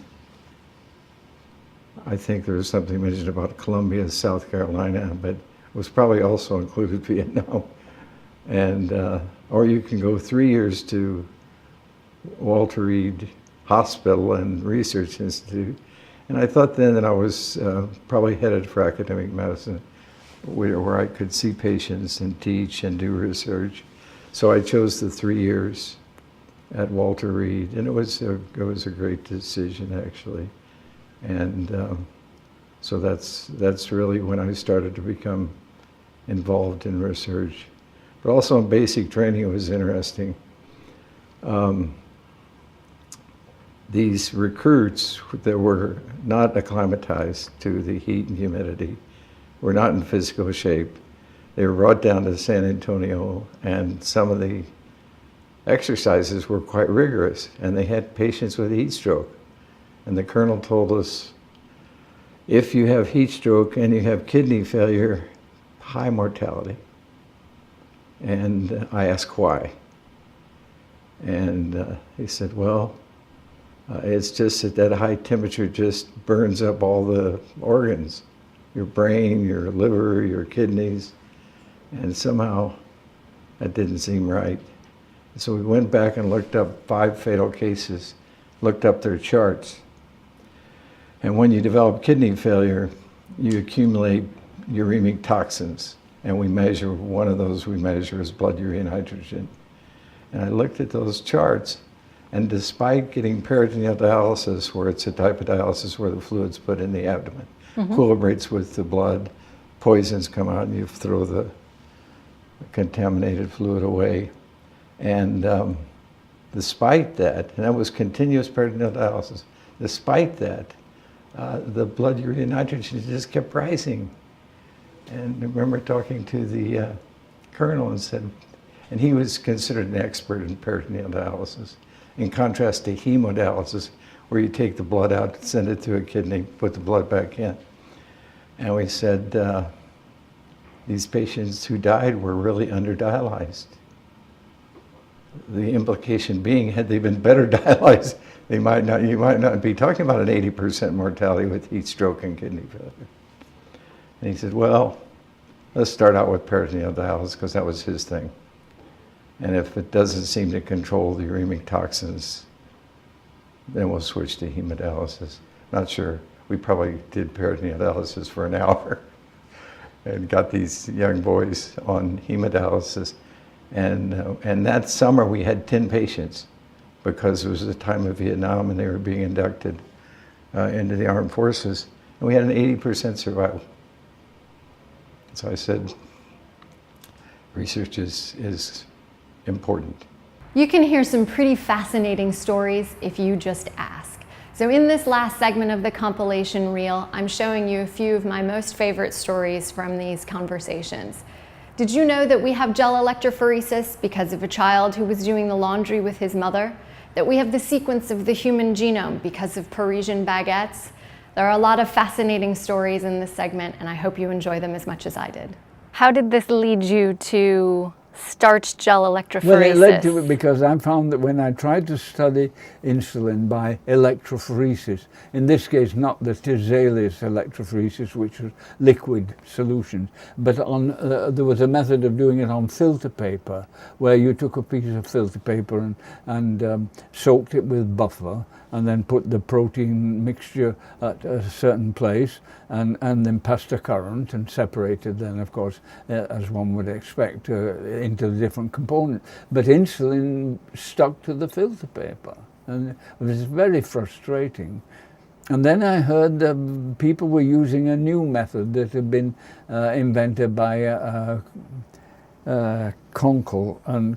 I think there was something mentioned about Columbia, South Carolina, but it was probably also included Vietnam. And, or you can go 3 years to Walter Reed Hospital and Research Institute. And I thought then that I was probably headed for academic medicine, where I could see patients and teach and do research. So I chose the 3 years at Walter Reed, and it was a great decision, actually. And so that's really when I started to become involved in research. But also in basic training, it was interesting. These recruits that were not acclimatized to the heat and humidity were not in physical shape. They were brought down to San Antonio, and some of the exercises were quite rigorous, and they had patients with heat stroke. And the colonel told us, if you have heat stroke and you have kidney failure, high mortality. And I asked why. And he said, well, it's just that high temperature just burns up all the organs, your brain, your liver, your kidneys, and somehow that didn't seem right. So we went back and looked up 5 fatal cases, looked up their charts. And when you develop kidney failure, you accumulate uremic toxins, and we measure, one of those we measure is blood urea nitrogen. And I looked at those charts, and despite getting peritoneal dialysis, where it's a type of dialysis where the fluid's put in the abdomen, equilibrates with the blood, poisons come out, and you throw the contaminated fluid away. And despite that, and that was continuous peritoneal dialysis, despite that, the blood urea nitrogen just kept rising. And I remember talking to the colonel and said, and he was considered an expert in peritoneal dialysis, in contrast to hemodialysis, where you take the blood out, send it to a kidney, put the blood back in. And we said, these patients who died were really underdialyzed. The implication being, had they been better dialyzed, you might not be talking about an 80% mortality with heat stroke and kidney failure. And he said, well, let's start out with peritoneal dialysis, because that was his thing. And if it doesn't seem to control the uremic toxins, then we'll switch to hemodialysis. Not sure. We probably did peritoneal dialysis for an hour and got these young boys on hemodialysis. And that summer we had 10 patients, because it was the time of Vietnam and they were being inducted into the armed forces. And we had an 80% survival. So I said, research is important. You can hear some pretty fascinating stories if you just ask. So in this last segment of the compilation reel, I'm showing you a few of my most favorite stories from these conversations. Did you know that we have gel electrophoresis because of a child who was doing the laundry with his mother? That we have the sequence of the human genome because of Parisian baguettes? There are a lot of fascinating stories in this segment, and I hope you enjoy them as much as I did. How did this lead you to start gel electrophoresis? Well, it led to it because I found that when I tried to study insulin by electrophoresis, in this case not the Tiselius electrophoresis, which was liquid solutions, but there was a method of doing it on filter paper, where you took a piece of filter paper and soaked it with buffer, and then put the protein mixture at a certain place, and then passed a current and separated then, of course, as one would expect, into the different components. But insulin stuck to the filter paper, and it was very frustrating. And then I heard that people were using a new method that had been invented by Kunkel and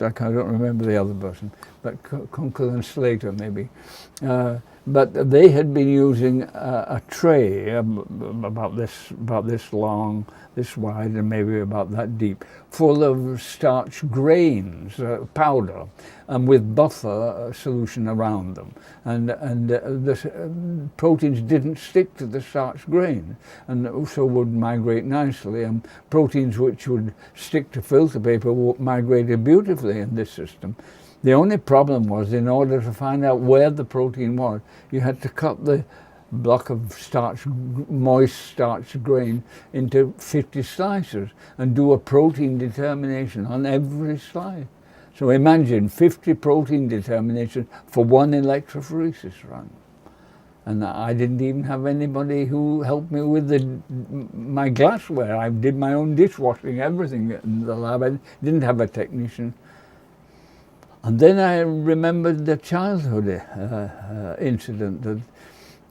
I don't remember the other person, but Kunkel and Slater maybe. But they had been using a tray about this long, this wide, and maybe about that deep, full of starch grains, powder, and with buffer solution around them. And the proteins didn't stick to the starch grain, and also would migrate nicely. And proteins which would stick to filter paper migrated beautifully in this system. The only problem was, in order to find out where the protein was, you had to cut the block of starch, moist starch grain into 50 slices and do a protein determination on every slice. So imagine 50 protein determinations for one electrophoresis run. And I didn't even have anybody who helped me with my glassware. I did my own dishwashing, everything in the lab. I didn't have a technician. And then I remembered the childhood incident that,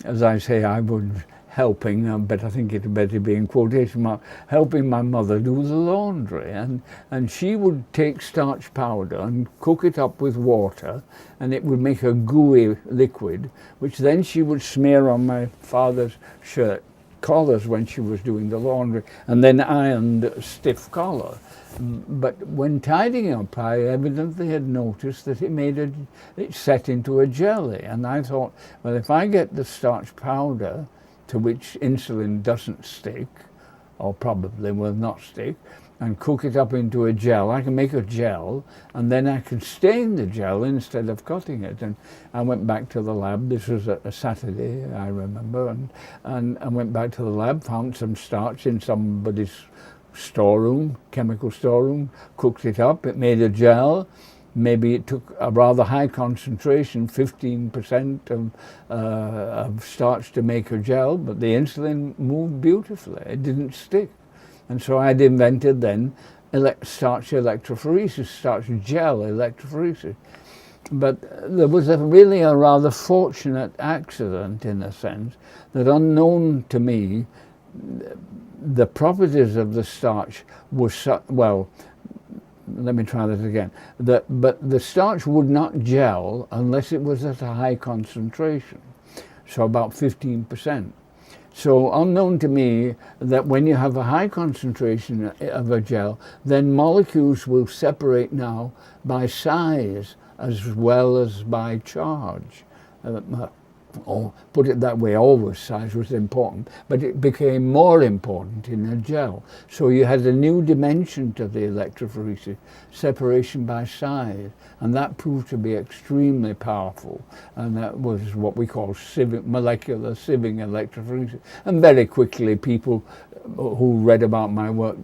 as I say, I was helping, but I think it better be in quotation marks, helping my mother do the laundry. And she would take starch powder and cook it up with water, and it would make a gooey liquid, which then she would smear on my father's shirt collars when she was doing the laundry, and then ironed a stiff collar. But when tidying up, I evidently had noticed that it set into a jelly, and I thought, well, if I get the starch powder, to which insulin doesn't stick, or probably will not stick, and cook it up into a gel, I can make a gel, and then I can stain the gel instead of cutting it. And I went back to the lab. This was a Saturday, I remember, and I went back to the lab, found some starch in somebody's storeroom, chemical storeroom, cooked it up, it made a gel. Maybe it took a rather high concentration, 15% of starch to make a gel, but the insulin moved beautifully. It didn't stick. And so I'd invented then starch electrophoresis, starch gel electrophoresis. But there was really a rather fortunate accident, in a sense, that unknown to me, the properties of the starch were well, let me try that again. But the starch would not gel unless it was at a high concentration, so about 15%. So unknown to me that when you have a high concentration of a gel, then molecules will separate now by size as well as by charge. Or put it that way, always size was important, but it became more important in a gel. So you had a new dimension to the electrophoresis, separation by size, and that proved to be extremely powerful. And that was what we call molecular sieving electrophoresis. And very quickly people who read about my work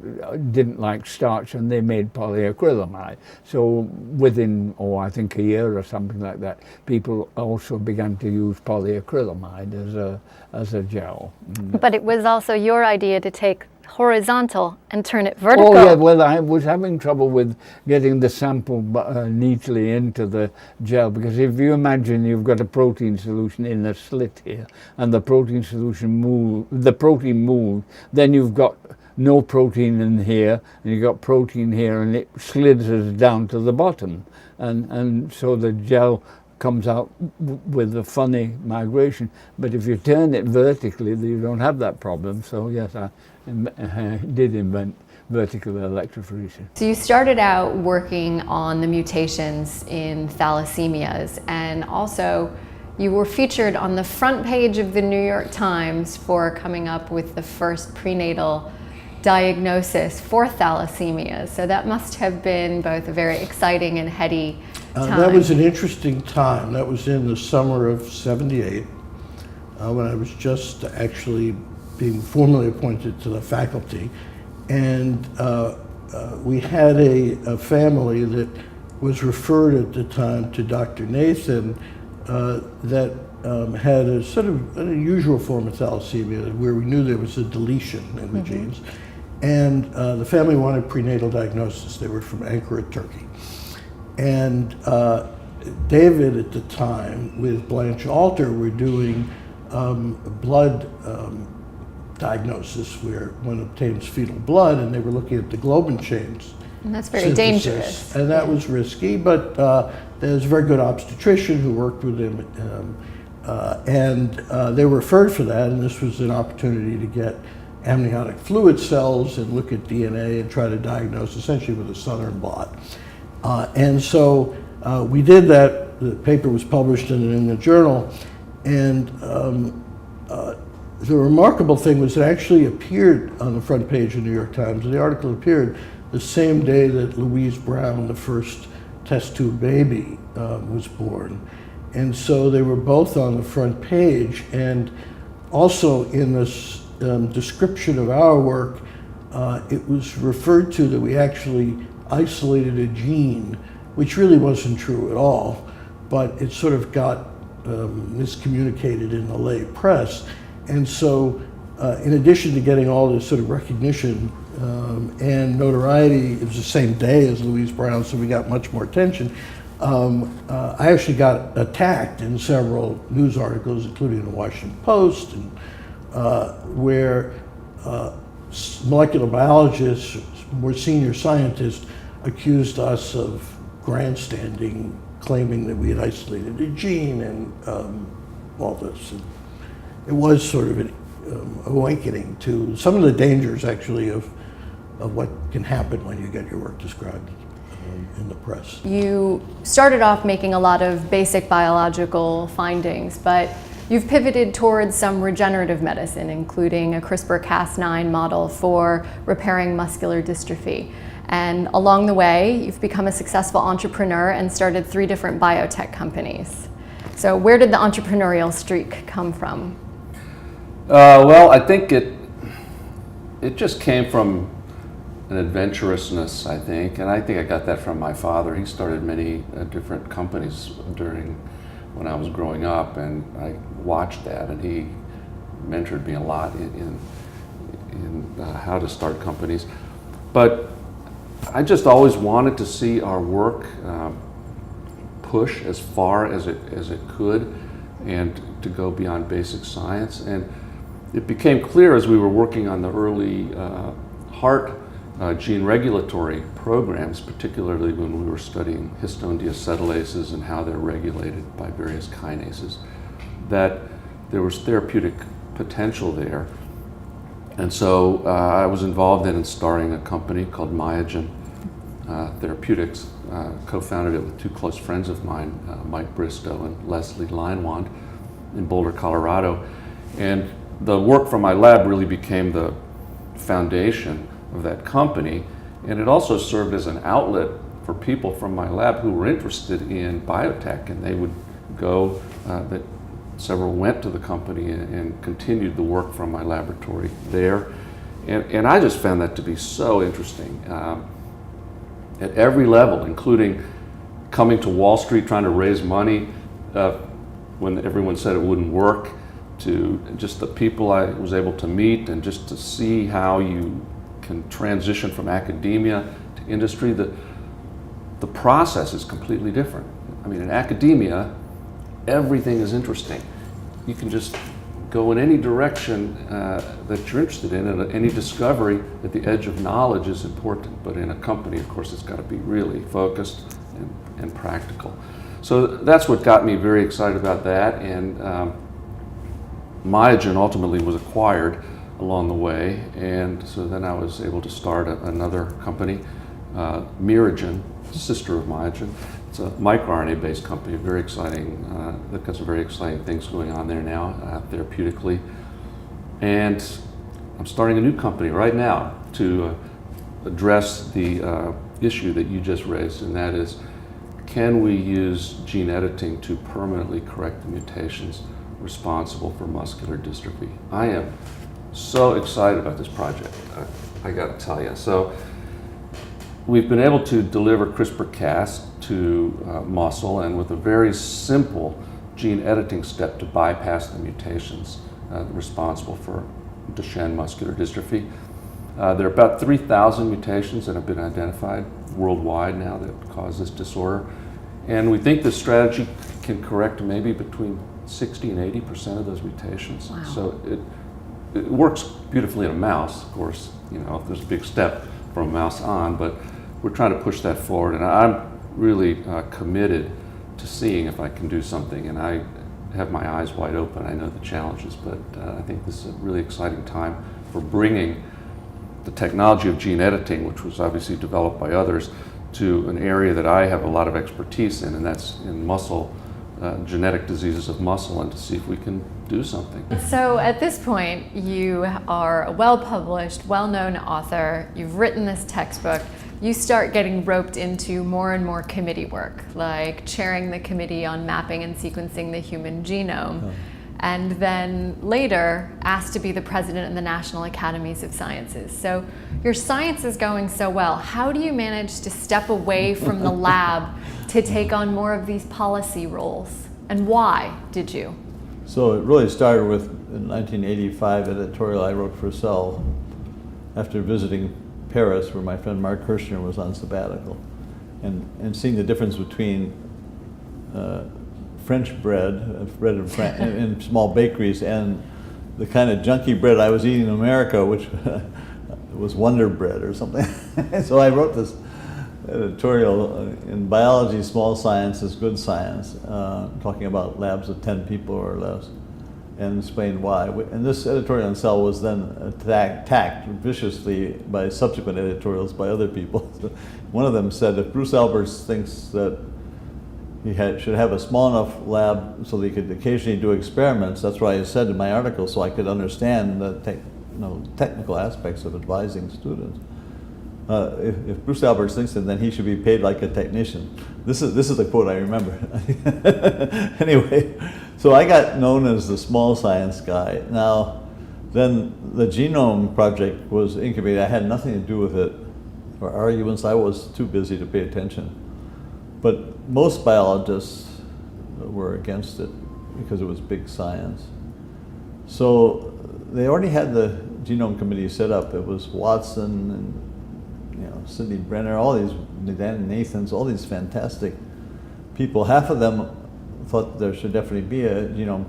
didn't like starch, and they made polyacrylamide. So within, I think a year or something like that, people also began to use polyacrylamide as a gel. But it was also your idea to take horizontal and turn it vertical. Oh yeah, well I was having trouble with getting the sample neatly into the gel, because if you imagine you've got a protein solution in a slit here, and the protein moves, then you've got no protein in here, and you've got protein here, and it slithers down to the bottom, and so the gel comes out with a funny migration. But if you turn it vertically, you don't have that problem. So yes, I did invent vertical electrophoresis. So you started out working on the mutations in thalassemias, and also you were featured on the front page of the New York Times for coming up with the first prenatal diagnosis for thalassemias. So that must have been both a very exciting and heady time. That was an interesting time. That was in the summer of '78, when I was just actually being formally appointed to the faculty. And we had a family that was referred at the time to Dr. Nathan that had a sort of an unusual form of thalassemia where we knew there was a deletion in the genes. And the family wanted prenatal diagnosis. They were from Ankara, Turkey. And David at the time with Blanche Alter were doing blood diagnosis where one obtains fetal blood, and they were looking at the globin chains. And that's very dangerous. And that was risky, but there's a very good obstetrician who worked with him, and they were referred for that, and this was an opportunity to get amniotic fluid cells and look at DNA and try to diagnose essentially with a southern blot. And so we did that. The paper was published in the journal, and the remarkable thing was it actually appeared on the front page of the New York Times. The article appeared the same day that Louise Brown, the first test tube baby, was born. And so they were both on the front page, and also in this description of our work, it was referred to that we actually isolated a gene, which really wasn't true at all, but it sort of got miscommunicated in the lay press. And so in addition to getting all this sort of recognition and notoriety, it was the same day as Louise Brown, so we got much more attention. I actually got attacked in several news articles, including the Washington Post, and where molecular biologists, more senior scientists, accused us of grandstanding, claiming that we had isolated a gene and all this. And it was sort of an awakening to some of the dangers, actually, of what can happen when you get your work described in the press. You started off making a lot of basic biological findings, but you've pivoted towards some regenerative medicine, including a CRISPR-Cas9 model for repairing muscular dystrophy. And along the way, you've become a successful entrepreneur and started 3 different biotech companies. So where did the entrepreneurial streak come from? Well, I think it just came from an adventurousness, I think, and I think I got that from my father. He started many different companies when I was growing up, and I watched that, and he mentored me a lot in how to start companies. But I just always wanted to see our work push as far as it could, and to go beyond basic science. And it became clear as we were working on the early heart gene regulatory programs, particularly when we were studying histone deacetylases and how they're regulated by various kinases, that there was therapeutic potential there. And so I was involved in starting a company called Myogen Therapeutics, co-founded it with 2 close friends of mine, Mike Bristow and Leslie Leinwand, in Boulder, Colorado. And the work from my lab really became the foundation of that company, and it also served as an outlet for people from my lab who were interested in biotech, and they would go, several went to the company and continued the work from my laboratory there. And I just found that to be so interesting at every level, including coming to Wall Street trying to raise money when everyone said it wouldn't work, to just the people I was able to meet, and just to see how you can transition from academia to industry. The process is completely different. I mean, in academia, everything is interesting. You can just go in any direction that you're interested in, and any discovery at the edge of knowledge is important. But in a company, of course, it's got to be really focused and practical. So that's what got me very excited about that. And Myogen ultimately was acquired along the way, and so then I was able to start another company, Miragen, sister of Myogen. It's a microRNA-based company, very exciting. They've got some very exciting things going on there now, therapeutically. And I'm starting a new company right now to address the issue that you just raised, and that is, can we use gene editing to permanently correct the mutations responsible for muscular dystrophy? I am so excited about this project, I got to tell you. So we've been able to deliver CRISPR-Cas to muscle, and with a very simple gene editing step to bypass the mutations responsible for Duchenne muscular dystrophy. There are about 3,000 mutations that have been identified worldwide now that cause this disorder. And we think this strategy can correct maybe between 60 and 80% of those mutations. Wow. So it works beautifully in a mouse, of course. You know, there's a big step from a mouse on, but we're trying to push that forward. And I'm really committed to seeing if I can do something. And I have my eyes wide open. I know the challenges, but I think this is a really exciting time for bringing the technology of gene editing, which was obviously developed by others, to an area that I have a lot of expertise in, and that's in muscle, genetic diseases of muscle, and to see if we can do something. So at this point, you are a well-published, well-known author. You've written this textbook. You start getting roped into more and more committee work, like chairing the committee on mapping and sequencing the human genome. and then later asked to be the president of the National Academies of Sciences. So your science is going so well. How do you manage to step away from the lab to take on more of these policy roles? And why did you? So it really started with a 1985 editorial I wrote for Cell after visiting Paris, where my friend Mark Kirshner was on sabbatical, and seeing the difference between French bread in small bakeries and the kind of junky bread I was eating in America, which was Wonder Bread or something. So I wrote this editorial in Biology, Small Science is Good Science, talking about labs of 10 people or less, and explained why. And this editorial in Cell was then attacked viciously by subsequent editorials by other people. One of them said, if Bruce Alberts thinks that he should have a small enough lab so that he could occasionally do experiments, that's what I said in my article, so I could understand the technical aspects of advising students. If Bruce Alberts thinks it, then he should be paid like a technician. This is a quote I remember. Anyway, so I got known as the small science guy. Now, then the Genome Project was incubated. I had nothing to do with it or arguments. I was too busy to pay attention. But most biologists were against it because it was big science. So they already had the Genome Committee set up. It was Watson and Sidney Brenner, all these, Dan Nathans, all these fantastic people. Half of them thought there should definitely be a genome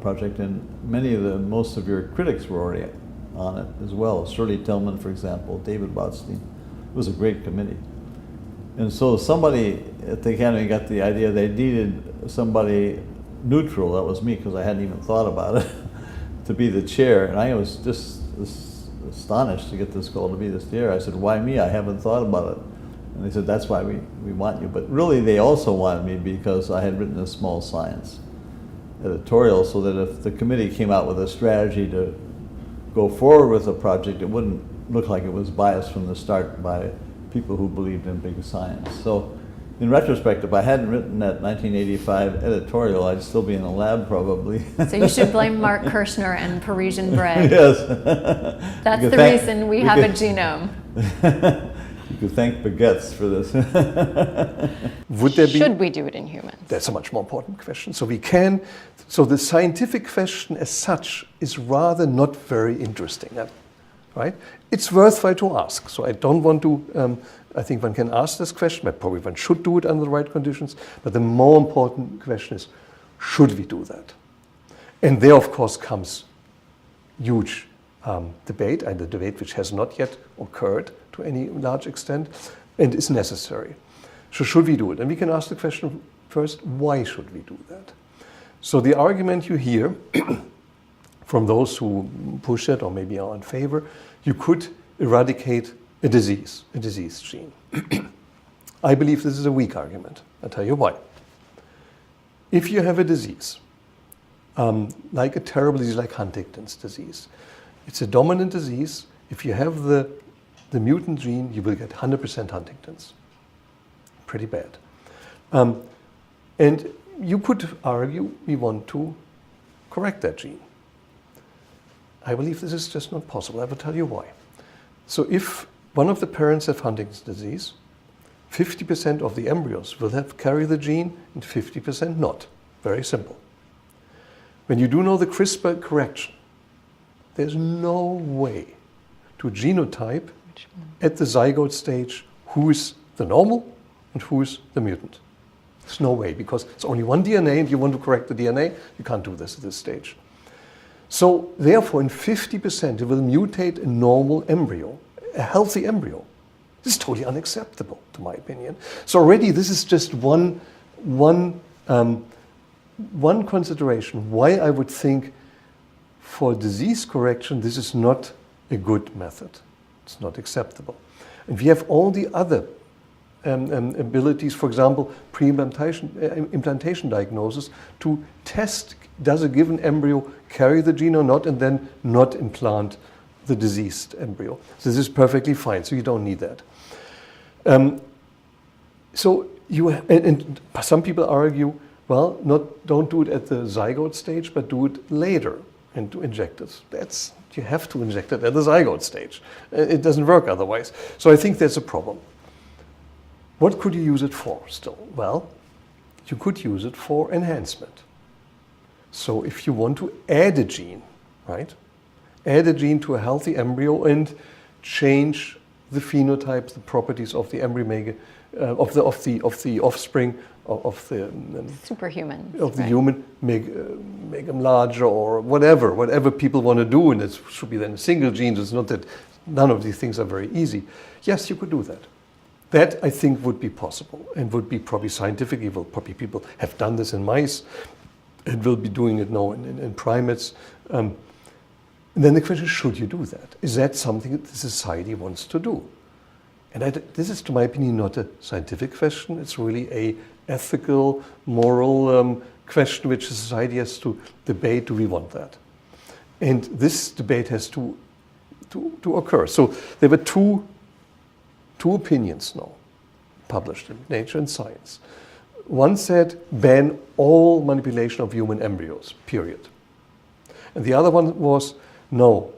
project, and most of your critics were already on it as well. Shirley Tillman, for example, David Botstein. It was a great committee. And so somebody at the Academy got the idea they needed somebody neutral, that was me because I hadn't even thought about it, to be the chair. And I was just astonished to get this call to be the chair. I said, why me? I haven't thought about it. And they said, that's why we want you. But really they also wanted me because I had written a small science editorial so that if the committee came out with a strategy to go forward with a project, it wouldn't look like it was biased from the start by people who believed in big science. So in retrospect, if I hadn't written that 1985 editorial, I'd still be in a lab probably. So you should blame Mark Kirshner and Parisian bread. Yes. That's the reason we have a genome. You could thank baguettes for this. Should we do it in humans? That's a much more important question. So the scientific question as such is rather not very interesting, right? It's worthwhile to ask. So I don't want to, I think one can ask this question, but probably one should do it under the right conditions. But the more important question is, should we do that? And there, of course, comes huge debate, and a debate which has not yet occurred to any large extent, and is necessary. So should we do it? And we can ask the question first, why should we do that? So the argument you hear from those who push it or maybe are in favor, you could eradicate a disease gene. I believe this is a weak argument. I'll tell you why. If you have a disease, like a terrible disease like Huntington's disease, it's a dominant disease. If you have the mutant gene, you will get 100% Huntington's. Pretty bad. And you could argue we want to correct that gene. I believe this is just not possible. I will tell you why. So if one of the parents have Huntington's disease, 50% of the embryos will carry the gene and 50% not. Very simple. When you do know the CRISPR correction, there's no way to genotype at the zygote stage who is the normal and who is the mutant. There's no way, because it's only one DNA and you want to correct the DNA, you can't do this at this stage. So therefore, in 50%, it will mutate a normal embryo, a healthy embryo. This is totally unacceptable, to my opinion. So already this is just one consideration why I would think for disease correction, this is not a good method. It's not acceptable. And we have all the other abilities, for example, pre-implantation diagnosis, to test does a given embryo carry the gene or not, and then not implant the diseased embryo. So this is perfectly fine, so you don't need that. So and some people argue, Well, don't do it at the zygote stage, but do it later and to inject it. You have to inject it at the zygote stage. It doesn't work otherwise. So I think there's a problem. What could you use it for still? Well, you could use it for enhancement. So if you want to add a gene, right? Add a gene to a healthy embryo and change the phenotype, the properties of the embryo, of the offspring of the superhuman of the human, make them larger or whatever people want to do, and it should be then a single gene. It's not that none of these things are very easy. Yes, you could do that. That I think would be possible and would be probably scientifically. Well, probably people have done this in mice and will be doing it now in primates. And then the question is, should you do that? Is that something that the society wants to do? And this is, to my opinion, not a scientific question. It's really a ethical, moral question which the society has to debate. Do we want that? And this debate has to occur. So there were two opinions now published in Nature and Science. One said ban all manipulation of human embryos, period. And the other one was no,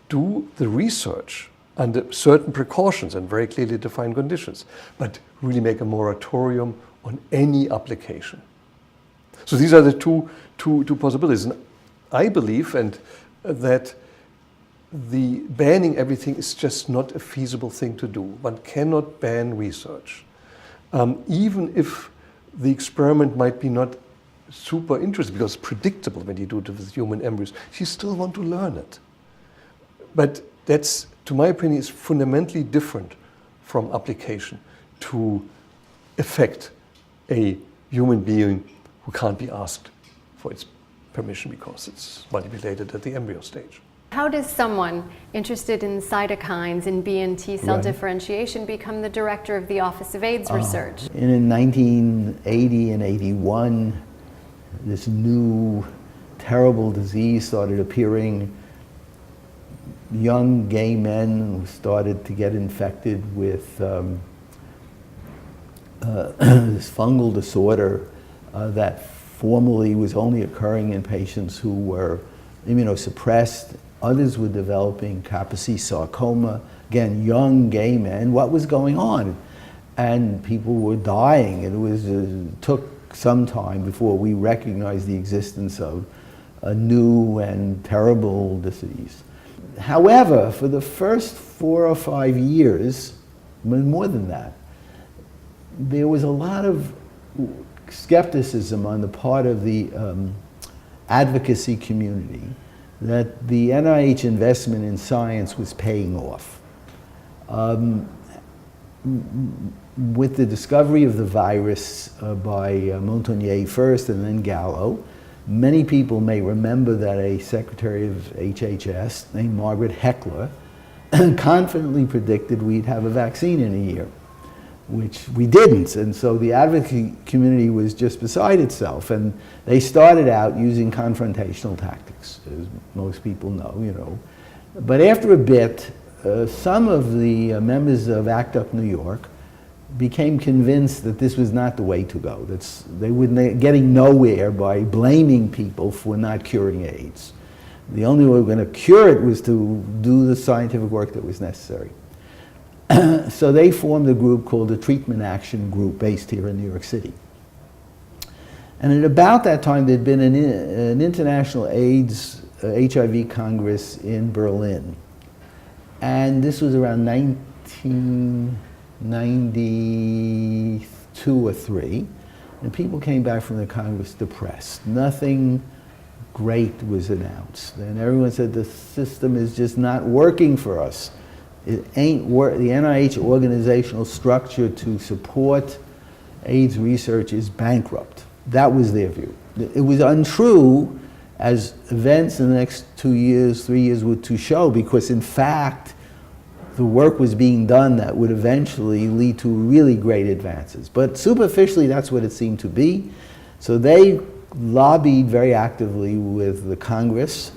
do the research under certain precautions and very clearly defined conditions, but really make a moratorium on any application. So these are the two possibilities. And I believe that the banning everything is just not a feasible thing to do. One cannot ban research. Even if the experiment might be not super interesting, because it's predictable when you do it with human embryos, you still want to learn it. But that's, to my opinion, is fundamentally different from application to affect a human being who can't be asked for its permission because it's manipulated at the embryo stage. How does someone interested in cytokines and B and T cell Right. differentiation become the director of the Office of AIDS Research? And in 1980 and 81, this new terrible disease started appearing. Young gay men started to get infected with this fungal disorder that formerly was only occurring in patients who were immunosuppressed. Others were developing Kaposi sarcoma. Again, young gay men. What was going on? And people were dying. It took some time before we recognized the existence of a new and terrible disease. However, for the first 4 or 5 years, more than that, there was a lot of skepticism on the part of the advocacy community that the NIH investment in science was paying off. With the discovery of the virus by Montagnier first and then Gallo, many people may remember that a secretary of HHS named Margaret Heckler confidently predicted we'd have a vaccine in a year, which we didn't. And so the advocacy community was just beside itself. And they started out using confrontational tactics, as most people know. But after a bit, some of the members of ACT UP New York became convinced that this was not the way to go. They were getting nowhere by blaming people for not curing AIDS. The only way we were going to cure it was to do the scientific work that was necessary. So they formed a group called the Treatment Action Group based here in New York City. And at about that time, there'd been an international AIDS, HIV Congress in Berlin. And this was around 1992 or 3. And people came back from the Congress depressed. Nothing great was announced. And everyone said the system is just not working for us. It ain't the NIH organizational structure to support AIDS research is bankrupt. That was their view. It was untrue, as events in the next 2 years, 3 years would to show, because in fact, the work was being done that would eventually lead to really great advances. But superficially, that's what it seemed to be. So they lobbied very actively with the Congress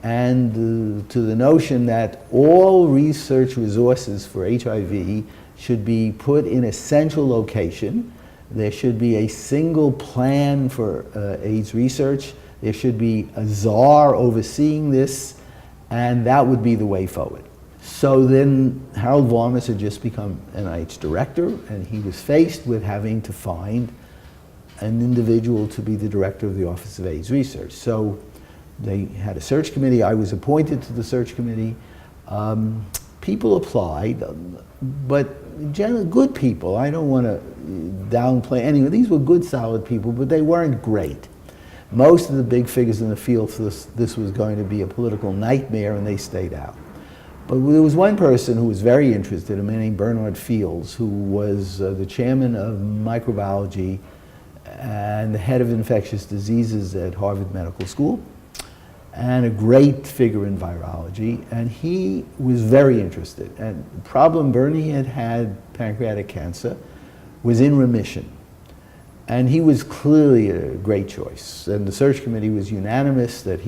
and to the notion that all research resources for HIV should be put in a central location There should be a single plan for AIDS research. There should be a czar overseeing this, and that would be the way forward. So then Harold Varmus had just become NIH director, and he was faced with having to find an individual to be the director of the Office of AIDS Research. So they had a search committee. I was appointed to the search committee. People applied, but generally good people. I don't want to downplay any of these. Were good, solid people, but they weren't great. Most of the big figures in the field thought this was going to be a political nightmare, and they stayed out. But there was one person who was very interested, a man named Bernard Fields, who was the chairman of microbiology and the head of infectious diseases at Harvard Medical School, and a great figure in virology. And he was very interested. And the problem, Bernie had had pancreatic cancer, was in remission. And he was clearly a great choice. And the search committee was unanimous that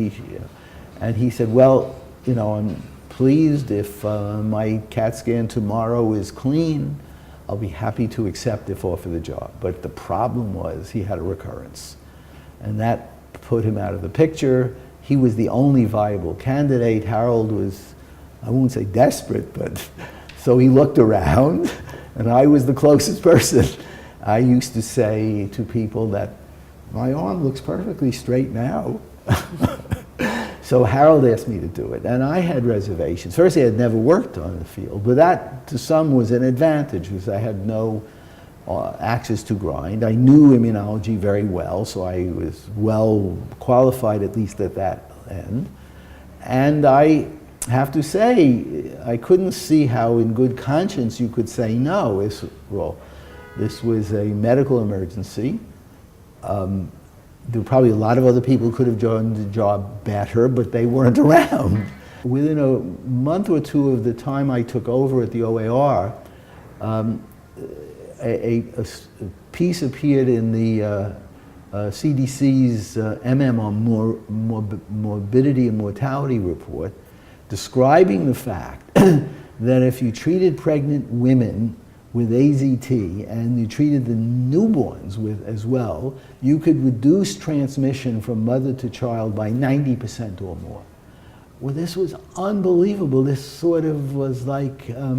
and he said, well, you know, I'm pleased if my CAT scan tomorrow is clean, I'll be happy to accept if offered the job. But the problem was he had a recurrence. And that put him out of the picture. He was the only viable candidate. Harold was, I won't say desperate, but so he looked around, and I was the closest person. I used to say to people that my arm looks perfectly straight now. So Harold asked me to do it, and I had reservations. First, I had never worked on the field, but that to some was an advantage because I had no axes to grind. I knew immunology very well, so I was well qualified, at least at that end. And I have to say, I couldn't see how in good conscience you could say no. This was a medical emergency. There were probably a lot of other people who could have done the job better, but they weren't around. Within a month or two of the time I took over at the OAR, a piece appeared in the CDC's morbidity and mortality report describing the fact that if you treated pregnant women with AZT and you treated the newborns with as well, you could reduce transmission from mother to child by 90% or more. Well, this was unbelievable. This sort of was like a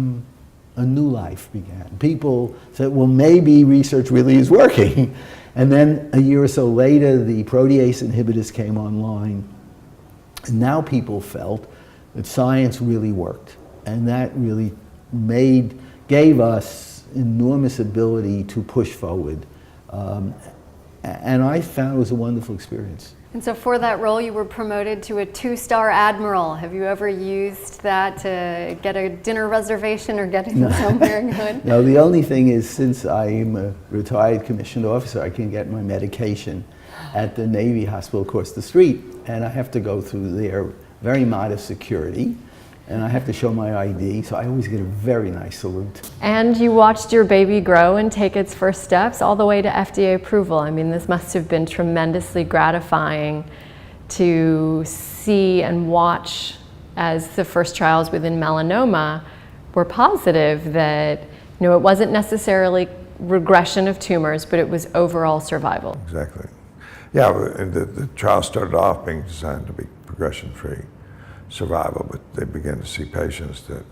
new life began. People said, well, maybe research really is working. And then a year or so later, the protease inhibitors came online. And now people felt that science really worked. And that really gave us enormous ability to push forward. And I found it was a wonderful experience. And so for that role, you were promoted to a 2-star admiral. Have you ever used that to get a dinner reservation or get in somewhere good? No, the only thing is, since I'm a retired commissioned officer, I can get my medication at the Navy hospital across the street. And I have to go through their very modest security. And I have to show my ID, so I always get a very nice salute. And you watched your baby grow and take its first steps all the way to FDA approval. I mean, this must have been tremendously gratifying to see and watch as the first trials within melanoma were positive, that it wasn't necessarily regression of tumors, but it was overall survival. Exactly. Yeah, the trial started off being designed to be progression-free survival, but they began to see patients that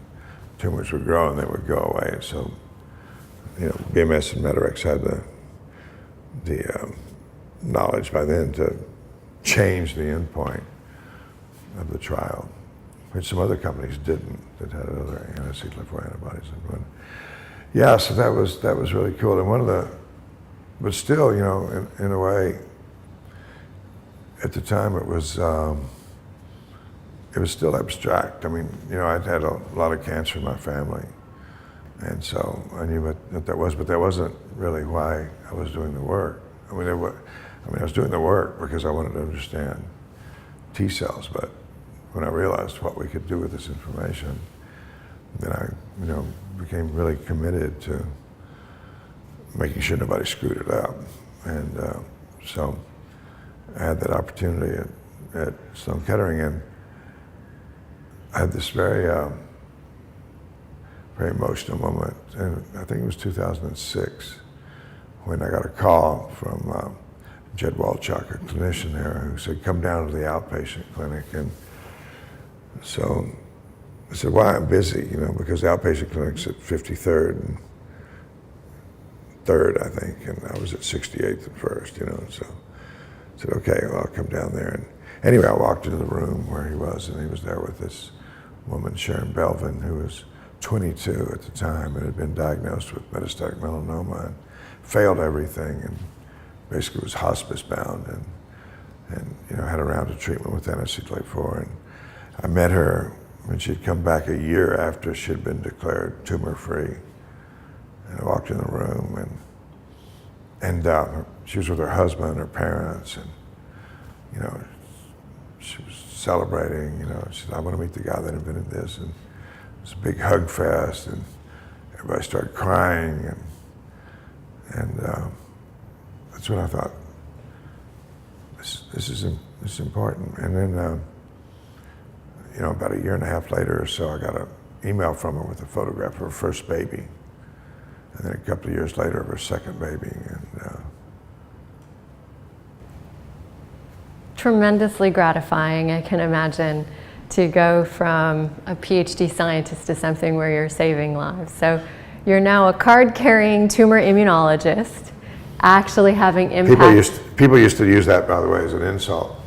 tumors would grow and they would go away. So, BMS and Medarex had the knowledge by then to change the endpoint of the trial, which some other companies didn't, that had other anti-CD4 antibodies. Yeah, so that was really cool. And but still, in a way, at the time it was still abstract. I mean, I'd had a lot of cancer in my family, and so I knew what that was, but that wasn't really why I was doing the work. I was doing the work because I wanted to understand T cells, but when I realized what we could do with this information, then I, became really committed to making sure nobody screwed it up. And so I had that opportunity at Sloan Kettering, and I had this very emotional moment, and I think it was 2006, when I got a call from Jed Walchuk, a clinician there, who said, come down to the outpatient clinic. And so I said, well, I'm busy, you know, because the outpatient clinic's at 53rd and 3rd, I think, and I was at 68th and 1st, you know, so I said, okay, well, I'll come down there. And anyway, I walked into the room where he was, and he was there with this woman, Sharon Belvin, who was 22 at the time and had been diagnosed with metastatic melanoma and failed everything and basically was hospice bound and you know, had a round of treatment with NSC-4. And I met her when she'd come back a year after she'd been declared tumor-free. And I walked in the room and she was with her husband and her parents, and you know, she was celebrating, you know, she said, I want to meet the guy that invented this. And it was a big hug fest, and everybody started crying, and that's when I thought, this is important. And then, you know, about a year and a half later or so, I got an email from her with a photograph of her first baby, and then a couple of years later of her second baby. And tremendously gratifying, I can imagine, to go from a PhD scientist to something where you're saving lives. So you're now a card-carrying tumor immunologist, actually having impact. people used to use that, by the way, as an insult.